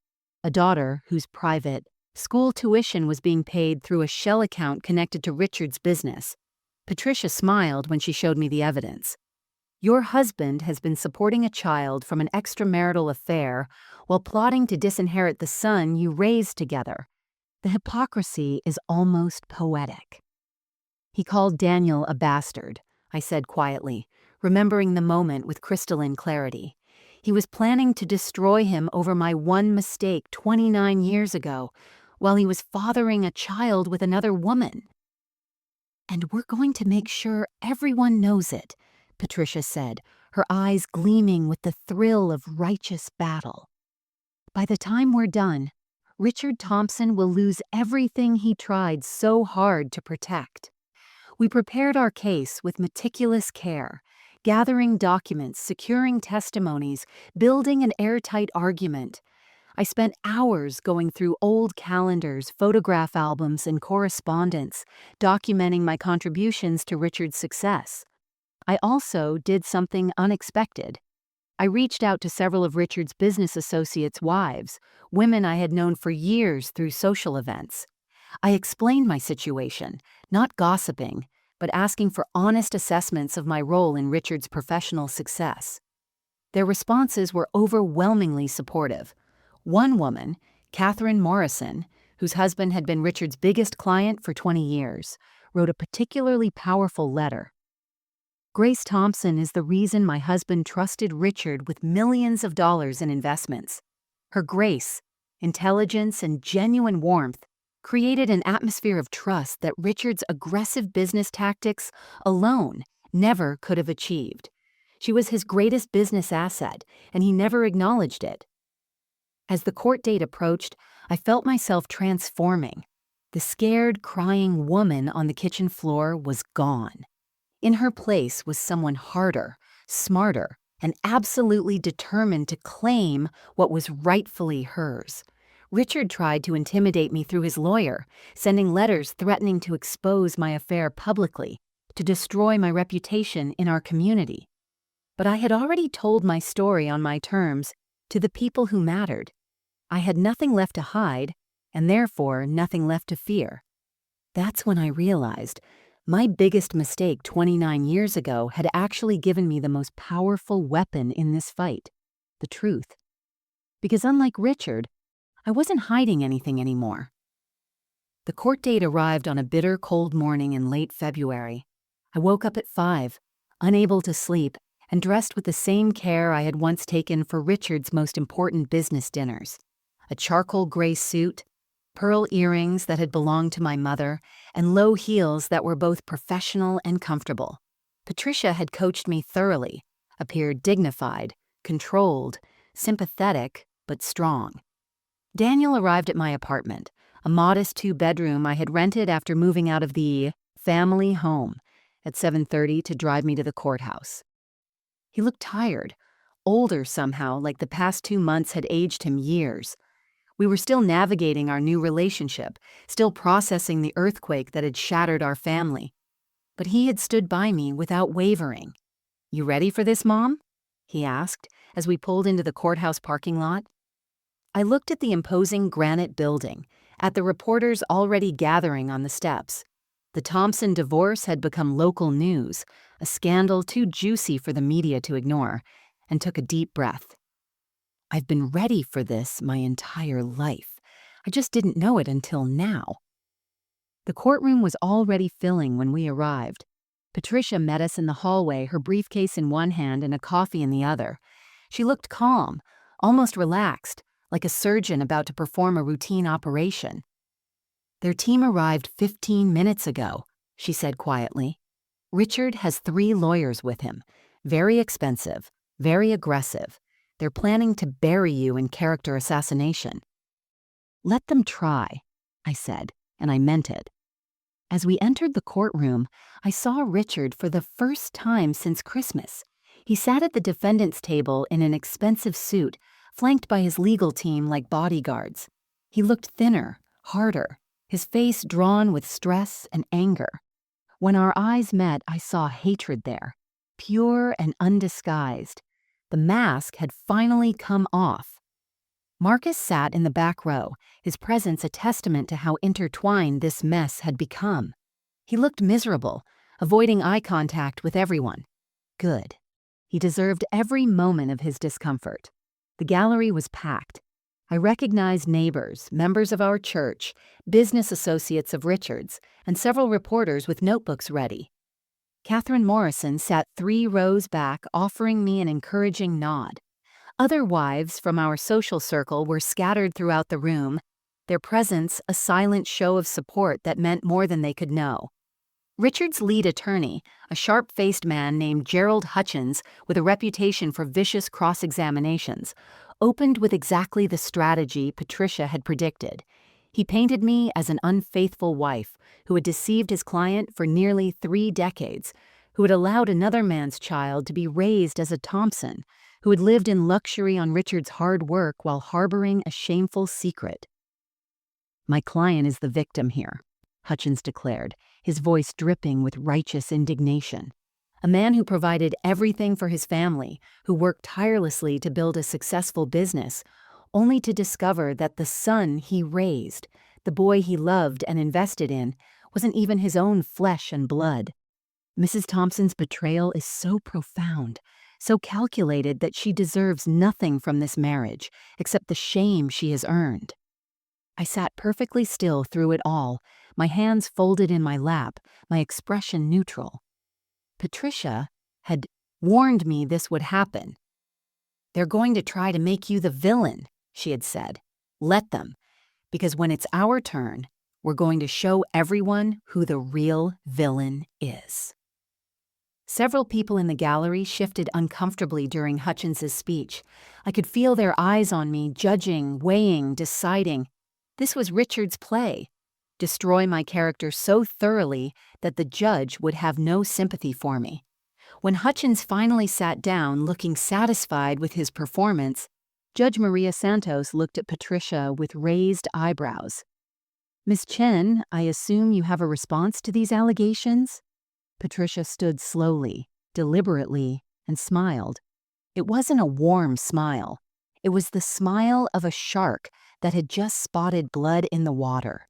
[SPEAKER 1] a daughter whose private school tuition was being paid through a shell account connected to Richard's business. Patricia smiled when she showed me the evidence. Your husband has been supporting a child from an extramarital affair while plotting to disinherit the son you raised together. The hypocrisy is almost poetic. He called Daniel a bastard, I said quietly, remembering the moment with crystalline clarity. He was planning to destroy him over my one mistake 29 years ago, while he was fathering a child with another woman. And we're going to make sure everyone knows it, Patricia said, her eyes gleaming with the thrill of righteous battle. By the time we're done, Richard Thompson will lose everything he tried so hard to protect. We prepared our case with meticulous care, gathering documents, securing testimonies, building an airtight argument. I spent hours going through old calendars, photograph albums, and correspondence, documenting my contributions to Richard's success. I also did something unexpected. I reached out to several of Richard's business associates' wives, women I had known for years through social events. I explained my situation, not gossiping, but asking for honest assessments of my role in Richard's professional success. Their responses were overwhelmingly supportive. One woman, Catherine Morrison, whose husband had been Richard's biggest client for 20 years, wrote a particularly powerful letter. Grace Thompson is the reason my husband trusted Richard with millions of dollars in investments. Her grace, intelligence, and genuine warmth created an atmosphere of trust that Richard's aggressive business tactics alone never could have achieved. She was his greatest business asset, and he never acknowledged it. As the court date approached, I felt myself transforming. The scared, crying woman on the kitchen floor was gone. In her place was someone harder, smarter, and absolutely determined to claim what was rightfully hers. Richard tried to intimidate me through his lawyer, sending letters threatening to expose my affair publicly, to destroy my reputation in our community. But I had already told my story on my terms to the people who mattered. I had nothing left to hide, and therefore nothing left to fear. That's when I realized my biggest mistake 29 years ago had actually given me the most powerful weapon in this fight, the truth. Because unlike Richard, I wasn't hiding anything anymore. The court date arrived on a bitter, cold morning in late February. I woke up at 5, unable to sleep, and dressed with the same care I had once taken for Richard's most important business dinners. A charcoal gray suit, pearl earrings that had belonged to my mother, and low heels that were both professional and comfortable. Patricia had coached me thoroughly, appeared dignified, controlled, sympathetic, but strong. Daniel arrived at my apartment, a modest 2-bedroom I had rented after moving out of the family home, at 7:30 to drive me to the courthouse. He looked tired, older somehow, like the past 2 months had aged him years. We were still navigating our new relationship, still processing the earthquake that had shattered our family. But he had stood by me without wavering. "You ready for this, Mom?" he asked as we pulled into the courthouse parking lot. I looked at the imposing granite building, at the reporters already gathering on the steps. The Thompson divorce had become local news, a scandal too juicy for the media to ignore, and took a deep breath. I've been ready for this my entire life. I just didn't know it until now. The courtroom was already filling when we arrived. Patricia met us in the hallway, her briefcase in one hand and a coffee in the other. She looked calm, almost relaxed, like a surgeon about to perform a routine operation. "Their team arrived 15 minutes ago," she said quietly. "Richard has 3 lawyers with him. Very expensive, very aggressive. They're planning to bury you in character assassination." "Let them try," I said, and I meant it. As we entered the courtroom, I saw Richard for the first time since Christmas. He sat at the defendant's table in an expensive suit, flanked by his legal team like bodyguards. He looked thinner, harder, his face drawn with stress and anger. When our eyes met, I saw hatred there, pure and undisguised. The mask had finally come off. Marcus sat in the back row, his presence a testament to how intertwined this mess had become. He looked miserable, avoiding eye contact with everyone. Good. He deserved every moment of his discomfort. The gallery was packed. I recognized neighbors, members of our church, business associates of Richard's, and several reporters with notebooks ready. Catherine Morrison sat 3 rows back, offering me an encouraging nod. Other wives from our social circle were scattered throughout the room, their presence a silent show of support that meant more than they could know. Richard's lead attorney, a sharp-faced man named Gerald Hutchins with a reputation for vicious cross-examinations, opened with exactly the strategy Patricia had predicted. He painted me as an unfaithful wife who had deceived his client for nearly 3 decades, who had allowed another man's child to be raised as a Thompson, who had lived in luxury on Richard's hard work while harboring a shameful secret. "My client is the victim here," Hutchins declared, his voice dripping with righteous indignation. A man who provided everything for his family, who worked tirelessly to build a successful business, only to discover that the son he raised, the boy he loved and invested in, wasn't even his own flesh and blood. Mrs. Thompson's betrayal is so profound, so calculated that she deserves nothing from this marriage except the shame she has earned. I sat perfectly still through it all, my hands folded in my lap, my expression neutral. Patricia had warned me this would happen. "They're going to try to make you the villain," she had said. "Let them, because when it's our turn, we're going to show everyone who the real villain is." Several people in the gallery shifted uncomfortably during Hutchins's speech. I could feel their eyes on me, judging, weighing, deciding. This was Richard's play. Destroy my character so thoroughly that the judge would have no sympathy for me. When Hutchins finally sat down, looking satisfied with his performance, Judge Maria Santos looked at Patricia with raised eyebrows. "Miss Chen, I assume you have a response to these allegations?" Patricia stood slowly, deliberately, and smiled. It wasn't a warm smile. It was the smile of a shark that had just spotted blood in the water.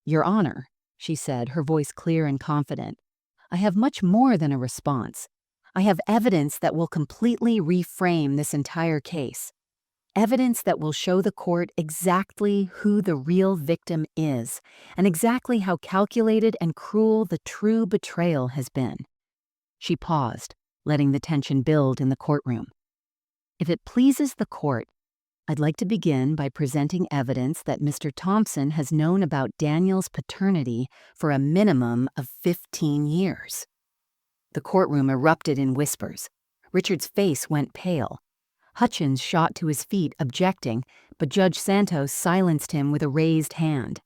[SPEAKER 1] "Your Honor," she said, her voice clear and confident, "I have much more than a response. I have evidence that will completely reframe this entire case. Evidence that will show the court exactly who the real victim is and exactly how calculated and cruel the true betrayal has been. She paused, letting the tension build in the courtroom. If it pleases the court, I'd like to begin by presenting evidence that Mr. Thompson has known about Daniel's paternity for a minimum of 15 years. The courtroom erupted in whispers. Richard's face went pale. Hutchins shot to his feet, objecting, but Judge Santos silenced him with a raised hand.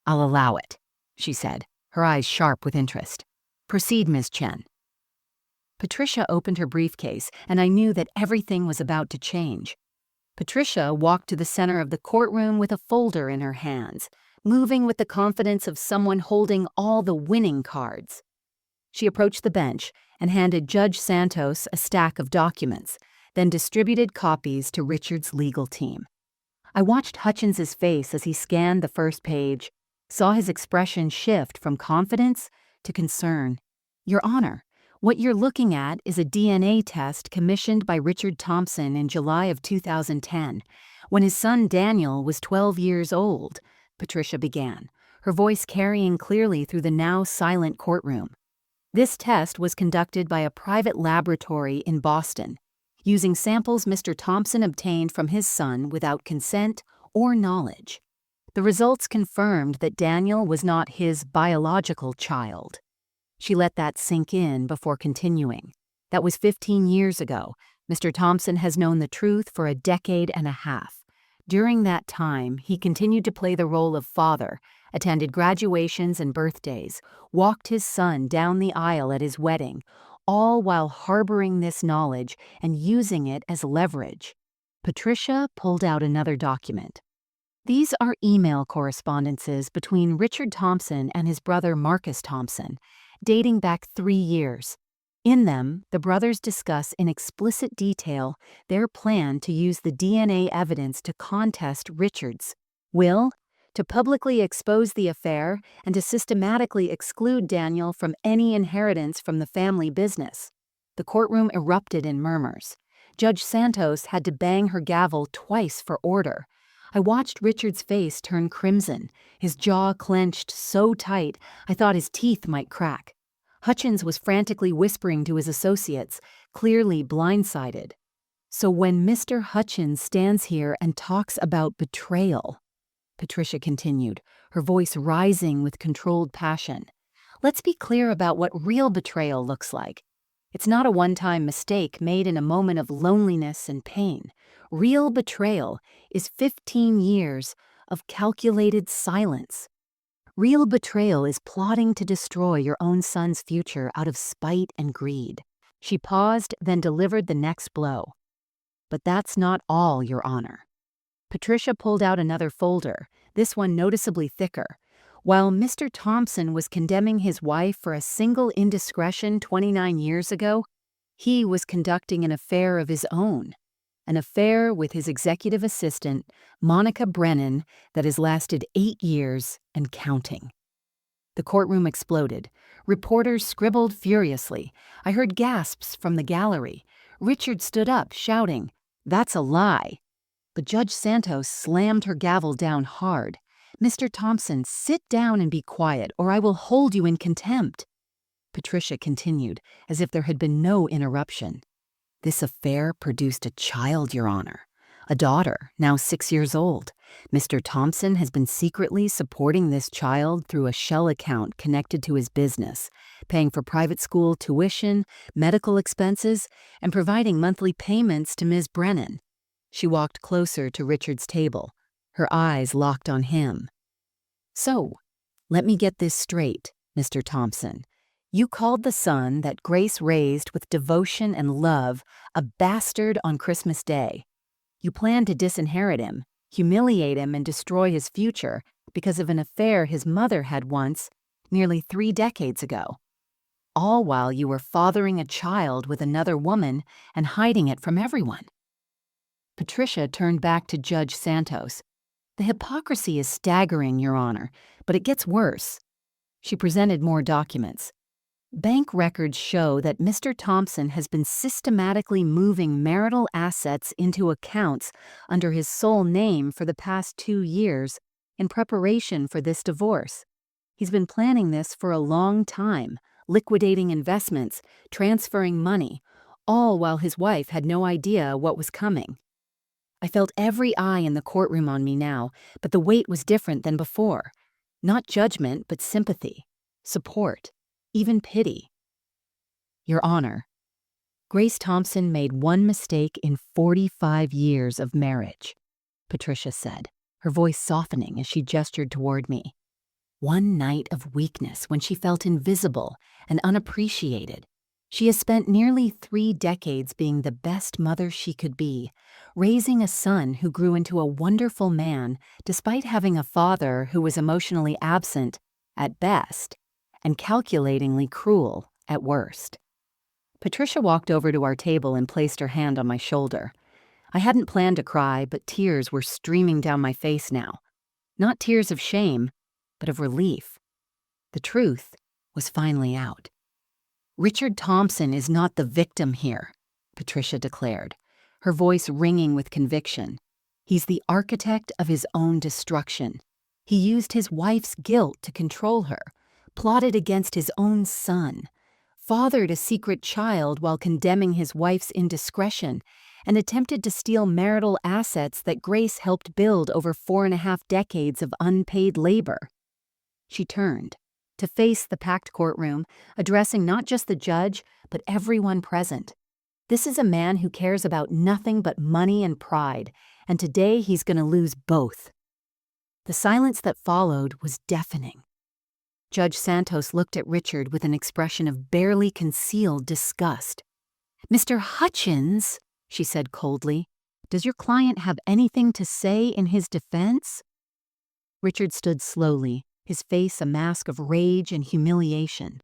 [SPEAKER 1] "I'll allow it," she said, her eyes sharp with interest. "Proceed, Ms. Chen." Patricia opened her briefcase, and I knew that everything was about to change. Patricia walked to the center of the courtroom with a folder in her hands, moving with the confidence of someone holding all the winning cards. She approached the bench and handed Judge Santos a stack of documents, then distributed copies to Richard's legal team. I watched Hutchins's face as he scanned the first page, saw his expression shift from confidence to concern. "Your Honor, what you're looking at is a DNA test commissioned by Richard Thompson in July of 2010, when his son Daniel was 12 years old," Patricia began, her voice carrying clearly through the now silent courtroom. "This test was conducted by a private laboratory in Boston, using samples Mr. Thompson obtained from his son without consent or knowledge. The results confirmed that Daniel was not his biological child." She let that sink in before continuing. "That was 15 years ago. Mr. Thompson has known the truth for a decade and a half. During that time, he continued to play the role of father, attended graduations and birthdays, walked his son down the aisle at his wedding, all while harboring this knowledge and using it as leverage." Patricia pulled out another document. "These are email correspondences between Richard Thompson and his brother Marcus Thompson, dating back 3 years. In them, the brothers discuss in explicit detail their plan to use the DNA evidence to contest Richard's will, to publicly expose the affair, and to systematically exclude Daniel from any inheritance from the family business." The courtroom erupted in murmurs. Judge Santos had to bang her gavel twice for order. I watched Richard's face turn crimson, his jaw clenched so tight I thought his teeth might crack. Hutchins was frantically whispering to his associates, clearly blindsided. "So when Mr. Hutchins stands here and talks about betrayal," Patricia continued, her voice rising with controlled passion, "let's be clear about what real betrayal looks like. It's not a one-time mistake made in a moment of loneliness and pain. Real betrayal is 15 years of calculated silence. Real betrayal is plotting to destroy your own son's future out of spite and greed." She paused, then delivered the next blow. "But that's not all, Your Honor." Patricia pulled out another folder, this one noticeably thicker. "While Mr. Thompson was condemning his wife for a single indiscretion 29 years ago, he was conducting an affair of his own. An affair with his executive assistant, Monica Brennan, that has lasted 8 years and counting." The courtroom exploded. Reporters scribbled furiously. I heard gasps from the gallery. Richard stood up, shouting, "That's a lie." But Judge Santos slammed her gavel down hard. "Mr. Thompson, sit down and be quiet, or I will hold you in contempt." Patricia continued, as if there had been no interruption. "This affair produced a child, Your Honor. A daughter, now 6 years old. Mr. Thompson has been secretly supporting this child through a shell account connected to his business, paying for private school tuition, medical expenses, and providing monthly payments to Ms. Brennan." She walked closer to Richard's table, her eyes locked on him. "So, let me get this straight, Mr. Thompson. You called the son that Grace raised with devotion and love a bastard on Christmas Day. You planned to disinherit him, humiliate him, and destroy his future because of an affair his mother had once, nearly 3 decades ago. All while you were fathering a child with another woman and hiding it from everyone." Patricia turned back to Judge Santos. "The hypocrisy is staggering, Your Honor, but it gets worse." She presented more documents. Bank records show that Mr. Thompson has been systematically moving marital assets into accounts under his sole name for the past 2 years in preparation for this divorce. He's been planning this for a long time, liquidating investments, transferring money, all while his wife had no idea what was coming. I felt every eye in the courtroom on me now, but the weight was different than before. Not judgment, but sympathy, support, even pity. Your Honor, Grace Thompson made one mistake in 45 years of marriage, Patricia said, her voice softening as she gestured toward me. One night of weakness when she felt invisible and unappreciated. She has spent nearly 3 decades being the best mother she could be, raising a son who grew into a wonderful man despite having a father who was emotionally absent at best and calculatingly cruel at worst. Patricia walked over to our table and placed her hand on my shoulder. I hadn't planned to cry, but tears were streaming down my face now. Not tears of shame, but of relief. The truth was finally out. Richard Thompson is not the victim here, Patricia declared, her voice ringing with conviction. He's the architect of his own destruction. He used his wife's guilt to control her, plotted against his own son, fathered a secret child while condemning his wife's indiscretion, and attempted to steal marital assets that Grace helped build over 4.5 decades of unpaid labor. She turned to face the packed courtroom, addressing not just the judge, but everyone present. This is a man who cares about nothing but money and pride, and today he's going to lose both. The silence that followed was deafening. Judge Santos looked at Richard with an expression of barely concealed disgust. "Mr. Hutchins," she said coldly, "does your client have anything to say in his defense?" Richard stood slowly, his face a mask of rage and humiliation.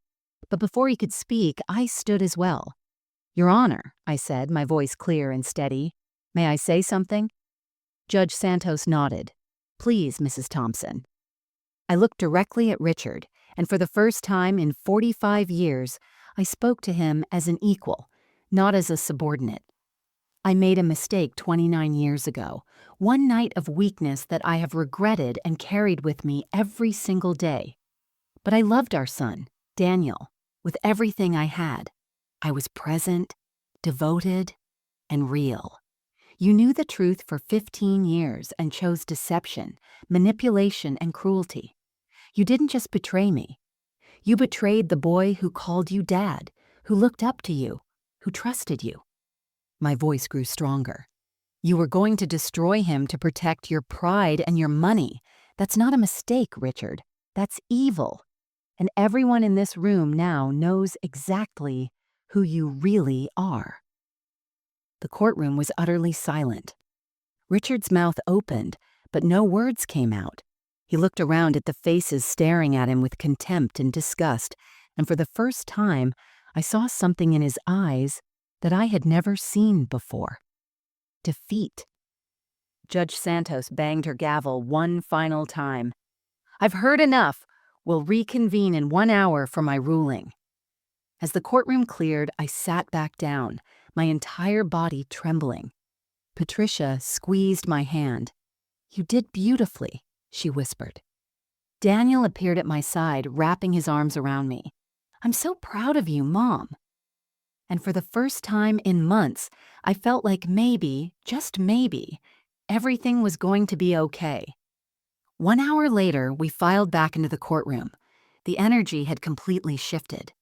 [SPEAKER 1] But before he could speak, I stood as well. "Your Honor," I said, my voice clear and steady, "may I say something?" Judge Santos nodded. "Please, Mrs. Thompson." I looked directly at Richard, and for the first time in 45 years, I spoke to him as an equal, not as a subordinate. I made a mistake 29 years ago, one night of weakness that I have regretted and carried with me every single day. But I loved our son, Daniel, with everything I had. I was present, devoted, and real. You knew the truth for 15 years and chose deception, manipulation, and cruelty. You didn't just betray me. You betrayed the boy who called you dad, who looked up to you, who trusted you. My voice grew stronger. You were going to destroy him to protect your pride and your money. That's not a mistake, Richard. That's evil. And everyone in this room now knows exactly who you really are. The courtroom was utterly silent. Richard's mouth opened, but no words came out. He looked around at the faces staring at him with contempt and disgust, and for the first time, I saw something in his eyes that I had never seen before. Defeat. Judge Santos banged her gavel one final time. "I've heard enough. We'll reconvene in 1 hour for my ruling." As the courtroom cleared, I sat back down, my entire body trembling. Patricia squeezed my hand. "You did beautifully," she whispered. Daniel appeared at my side, wrapping his arms around me. "I'm so proud of you, Mom." And for the first time in months, I felt like maybe, just maybe, everything was going to be okay. 1 hour later, we filed back into the courtroom. The energy had completely shifted.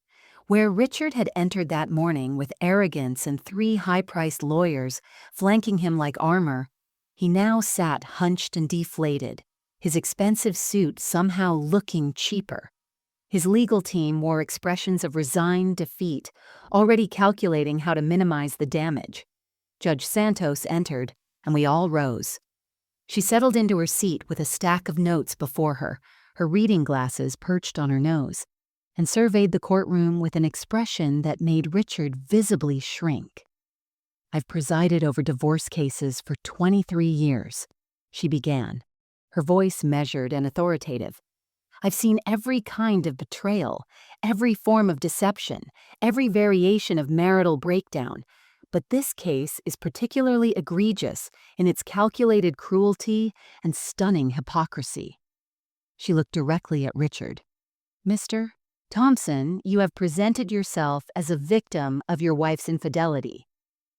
[SPEAKER 1] Where Richard had entered that morning with arrogance and 3 high-priced lawyers flanking him like armor, he now sat hunched and deflated, his expensive suit somehow looking cheaper. His legal team wore expressions of resigned defeat, already calculating how to minimize the damage. Judge Santos entered, and we all rose. She settled into her seat with a stack of notes before her, her reading glasses perched on her nose, and surveyed the courtroom with an expression that made Richard visibly shrink. "I've presided over divorce cases for 23 years, she began, her voice measured and authoritative. I've seen every kind of betrayal, every form of deception, every variation of marital breakdown. But this case is particularly egregious in its calculated cruelty and stunning hypocrisy. She looked directly at Richard. Mr. Thompson, you have presented yourself as a victim of your wife's infidelity.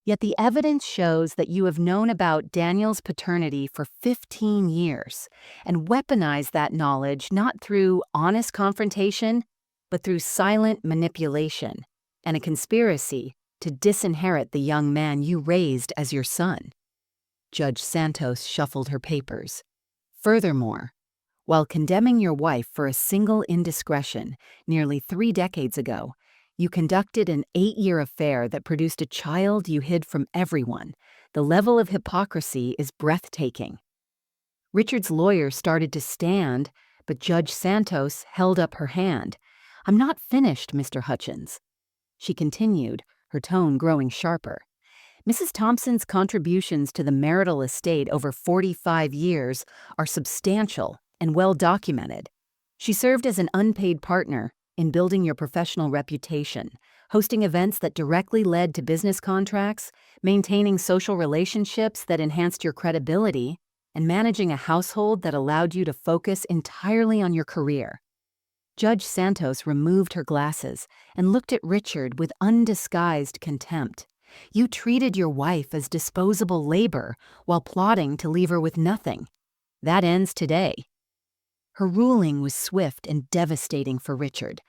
[SPEAKER 1] Yet the evidence shows that you have known about Daniel's paternity for 15 years and weaponized that knowledge not through honest confrontation, but through silent manipulation and a conspiracy to disinherit the young man you raised as your son. Judge Santos shuffled her papers. Furthermore, while condemning your wife for a single indiscretion nearly 3 decades ago, you conducted an 8-year affair that produced a child you hid from everyone. The level of hypocrisy is breathtaking. Richard's lawyer started to stand, but Judge Santos held up her hand. I'm not finished, Mr. Hutchins. She continued, her tone growing sharper. Mrs. Thompson's contributions to the marital estate over 45 years are substantial and well documented. She served as an unpaid partner in building your professional reputation, hosting events that directly led to business contracts, maintaining social relationships that enhanced your credibility, and managing a household that allowed you to focus entirely on your career. Judge Santos removed her glasses and looked at Richard with undisguised contempt. You treated your wife as disposable labor while plotting to leave her with nothing. That ends today. Her ruling was swift and devastating for Richard.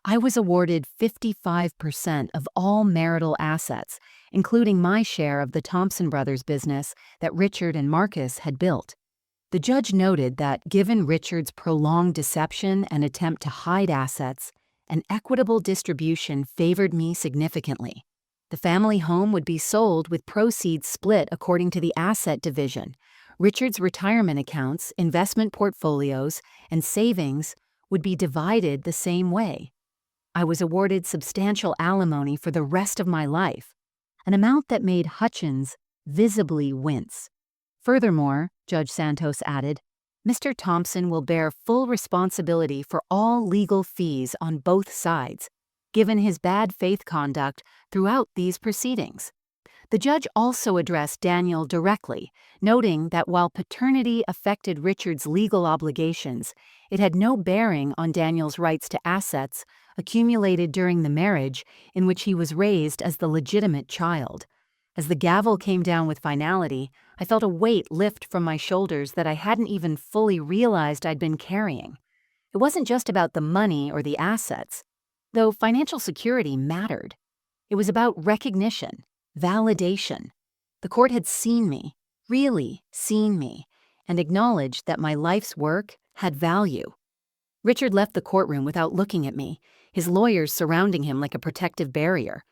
[SPEAKER 1] I was awarded 55% of all marital assets, including my share of the Thompson Brothers business that Richard and Marcus had built. The judge noted that, given Richard's prolonged deception and attempt to hide assets, an equitable distribution favored me significantly. The family home would be sold with proceeds split according to the asset division. Richard's retirement accounts, investment portfolios, and savings would be divided the same way. I was awarded substantial alimony for the rest of my life, an amount that made Hutchins visibly wince. Furthermore, Judge Santos added, Mr. Thompson will bear full responsibility for all legal fees on both sides, given his bad faith conduct throughout these proceedings. The judge also addressed Daniel directly, noting that while paternity affected Richard's legal obligations, it had no bearing on Daniel's rights to assets accumulated during the marriage in which he was raised as the legitimate child. As the gavel came down with finality, I felt a weight lift from my shoulders that I hadn't even fully realized I'd been carrying. It wasn't just about the money or the assets, though financial security mattered. It was about recognition. Validation. The court had seen me, really seen me, and acknowledged that my life's work had value. Richard left the courtroom without looking at me, his lawyers surrounding him like a protective barrier.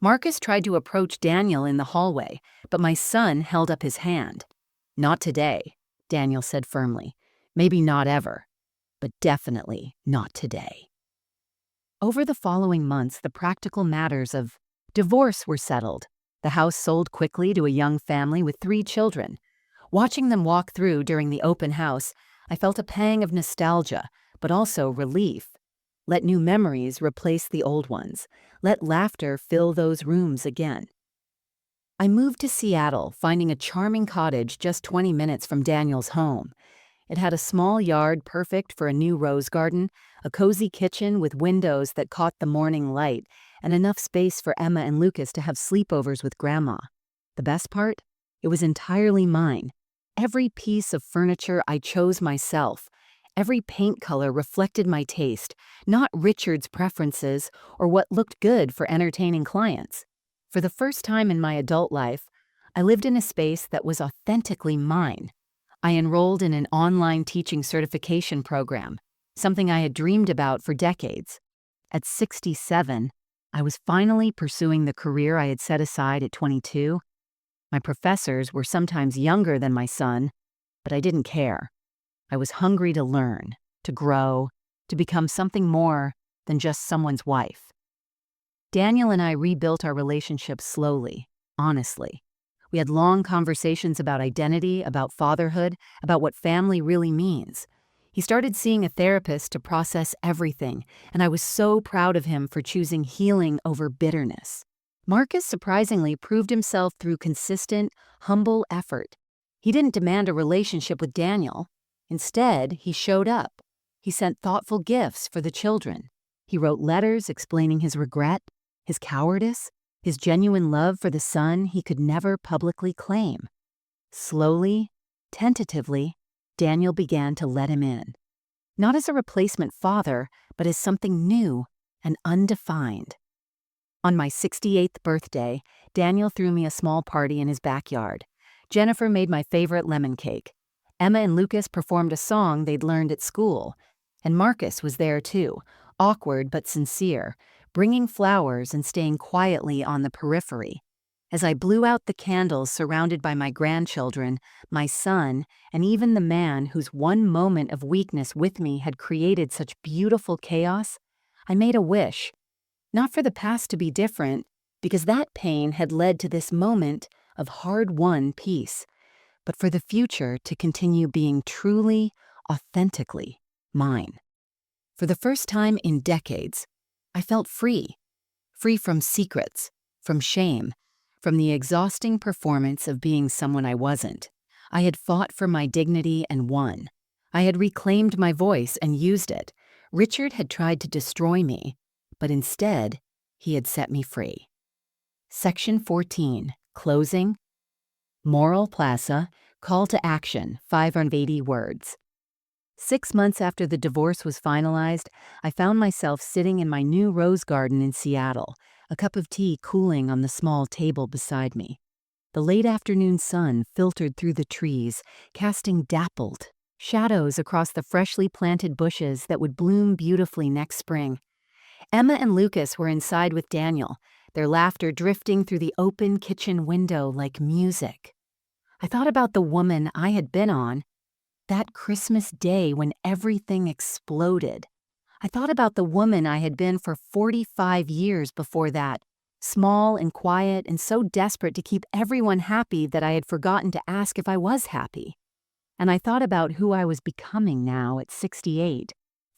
[SPEAKER 1] Marcus tried to approach Daniel in the hallway, but my son held up his hand. Not today, Daniel said firmly. Maybe not ever, but definitely not today. Over the following months, the practical matters of divorce were settled. The house sold quickly to a young family with 3 children. Watching them walk through during the open house, I felt a pang of nostalgia, but also relief. Let new memories replace the old ones. Let laughter fill those rooms again. I moved to Seattle, finding a charming cottage just 20 minutes from Daniel's home. It had a small yard perfect for a new rose garden, a cozy kitchen with windows that caught the morning light, and enough space for Emma and Lucas to have sleepovers with Grandma. The best part? It was entirely mine. Every piece of furniture I chose myself. Every paint color reflected my taste, not Richard's preferences or what looked good for entertaining clients. For the first time in my adult life, I lived in a space that was authentically mine. I enrolled in an online teaching certification program, something I had dreamed about for decades. At 67, I was finally pursuing the career I had set aside at 22. My professors were sometimes younger than my son, but I didn't care. I was hungry to learn, to grow, to become something more than just someone's wife. Daniel and I rebuilt our relationship slowly, honestly. We had long conversations about identity, about fatherhood, about what family really means. He started seeing a therapist to process everything, and I was so proud of him for choosing healing over bitterness. Marcus surprisingly proved himself through consistent, humble effort. He didn't demand a relationship with Daniel. Instead, he showed up. He sent thoughtful gifts for the children. He wrote letters explaining his regret, his cowardice, his genuine love for the son he could never publicly claim. Slowly, tentatively, Daniel began to let him in. Not as a replacement father, but as something new and undefined. On my 68th birthday, Daniel threw me a small party in his backyard. Jennifer made my favorite lemon cake. Emma and Lucas performed a song they'd learned at school. And Marcus was there too, awkward but sincere, bringing flowers and staying quietly on the periphery. As I blew out the candles surrounded by my grandchildren, my son, and even the man whose one moment of weakness with me had created such beautiful chaos, I made a wish. Not for the past to be different, because that pain had led to this moment of hard-won peace, but for the future to continue being truly, authentically mine. For the first time in decades, I felt free. Free from secrets, from shame, from the exhausting performance of being someone I wasn't. I had fought for my dignity and won. I had reclaimed my voice and used it. Richard had tried to destroy me, but instead, he had set me free. Section 14, Closing. Moral Plaza, Call to Action, 580 words. 6 months after the divorce was finalized, I found myself sitting in my new rose garden in Seattle, a cup of tea cooling on the small table beside me. The late afternoon sun filtered through the trees, casting dappled shadows across the freshly planted bushes that would bloom beautifully next spring. Emma and Lucas were inside with Daniel, their laughter drifting through the open kitchen window like music. I thought about the woman I had been on, that Christmas day when everything exploded. I thought about the woman I had been for 45 years before that, small and quiet and so desperate to keep everyone happy that I had forgotten to ask if I was happy. And I thought about who I was becoming now at 68,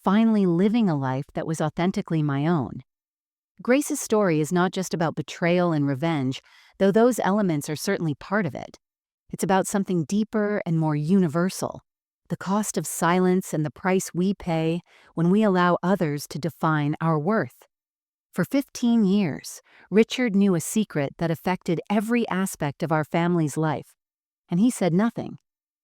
[SPEAKER 1] finally living a life that was authentically my own. Grace's story is not just about betrayal and revenge, though those elements are certainly part of it. It's about something deeper and more universal, the cost of silence and the price we pay when we allow others to define our worth. For 15 years, Richard knew a secret that affected every aspect of our family's life, and he said nothing.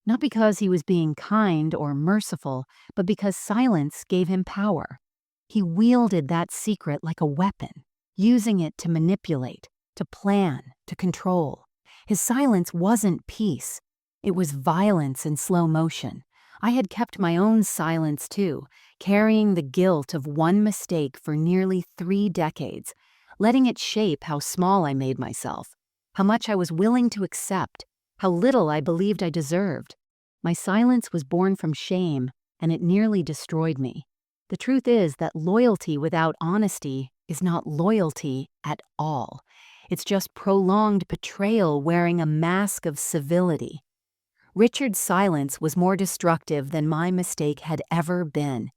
[SPEAKER 1] Not because he was being kind or merciful, but because silence gave him power. He wielded that secret like a weapon, using it to manipulate, to plan, to control. His silence wasn't peace. It was violence in slow motion. I had kept my own silence too, carrying the guilt of one mistake for nearly 3 decades, letting it shape how small I made myself, how much I was willing to accept, how little I believed I deserved. My silence was born from shame, and it nearly destroyed me. The truth is that loyalty without honesty is not loyalty at all. It's just prolonged betrayal wearing a mask of civility. Richard's silence was more destructive than my mistake had ever been.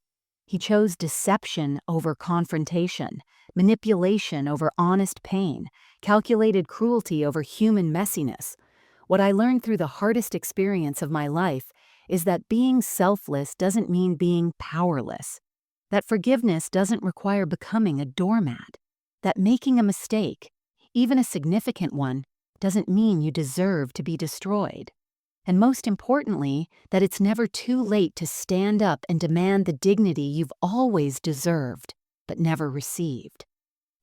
[SPEAKER 1] He chose deception over confrontation, manipulation over honest pain, calculated cruelty over human messiness. What I learned through the hardest experience of my life is that being selfless doesn't mean being powerless, that forgiveness doesn't require becoming a doormat, that making a mistake, even a significant one, doesn't mean you deserve to be destroyed. And most importantly, that it's never too late to stand up and demand the dignity you've always deserved, but never received.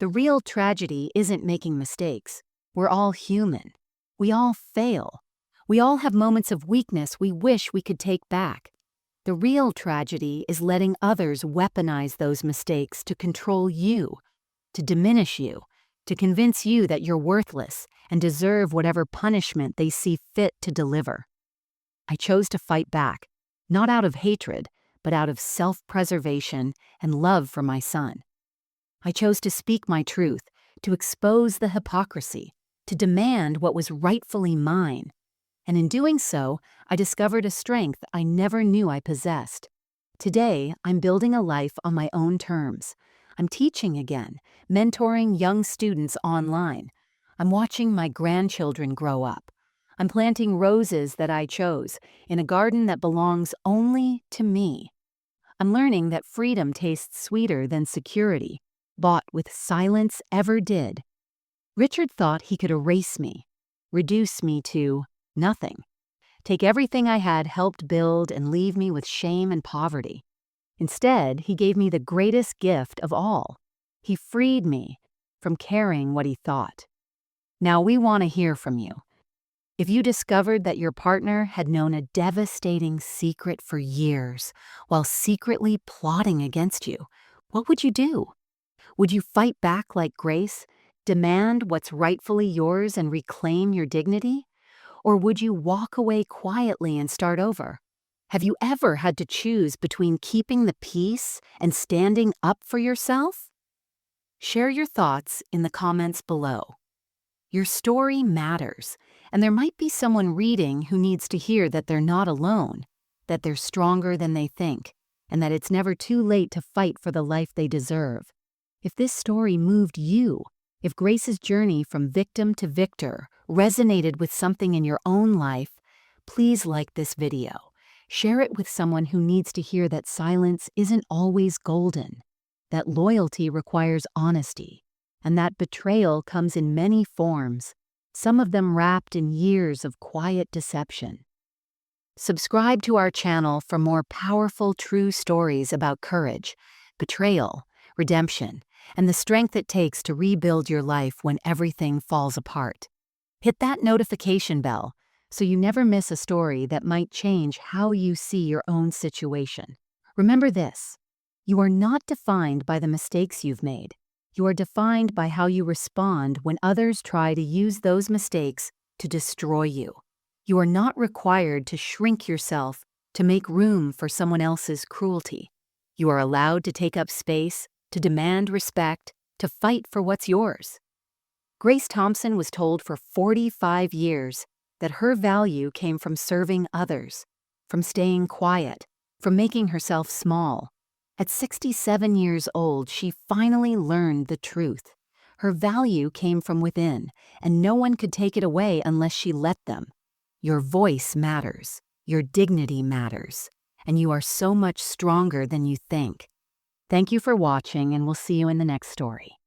[SPEAKER 1] The real tragedy isn't making mistakes. We're all human. We all fail. We all have moments of weakness we wish we could take back. The real tragedy is letting others weaponize those mistakes to control you, to diminish you, to convince you that you're worthless and deserve whatever punishment they see fit to deliver. I chose to fight back, not out of hatred, but out of self-preservation and love for my son. I chose to speak my truth, to expose the hypocrisy, to demand what was rightfully mine. And in doing so, I discovered a strength I never knew I possessed. Today, I'm building a life on my own terms. I'm teaching again, mentoring young students online. I'm watching my grandchildren grow up. I'm planting roses that I chose in a garden that belongs only to me. I'm learning that freedom tastes sweeter than security, bought with silence ever did. Richard thought he could erase me, reduce me to nothing, take everything I had helped build and leave me with shame and poverty. Instead, he gave me the greatest gift of all. He freed me from caring what he thought. Now we want to hear from you. If you discovered that your partner had known a devastating secret for years while secretly plotting against you, what would you do? Would you fight back like Grace, demand what's rightfully yours and reclaim your dignity? Or would you walk away quietly and start over? Have you ever had to choose between keeping the peace and standing up for yourself? Share your thoughts in the comments below. Your story matters, and there might be someone reading who needs to hear that they're not alone, that they're stronger than they think, and that it's never too late to fight for the life they deserve. If this story moved you, if Grace's journey from victim to victor resonated with something in your own life, please like this video. Share it with someone who needs to hear that silence isn't always golden, that loyalty requires honesty, and that betrayal comes in many forms, some of them wrapped in years of quiet deception. Subscribe to our channel for more powerful true stories about courage, betrayal, redemption, and the strength it takes to rebuild your life when everything falls apart. Hit that notification bell so you never miss a story that might change how you see your own situation. Remember this: you are not defined by the mistakes you've made. You are defined by how you respond when others try to use those mistakes to destroy you. You are not required to shrink yourself to make room for someone else's cruelty. You are allowed to take up space, to demand respect, to fight for what's yours. Grace Thompson was told for 45 years that her value came from serving others, from staying quiet, from making herself small. At 67 years old, she finally learned the truth. Her value came from within, and no one could take it away unless she let them. Your voice matters, your dignity matters, and you are so much stronger than you think. Thank you for watching, and we'll see you in the next story.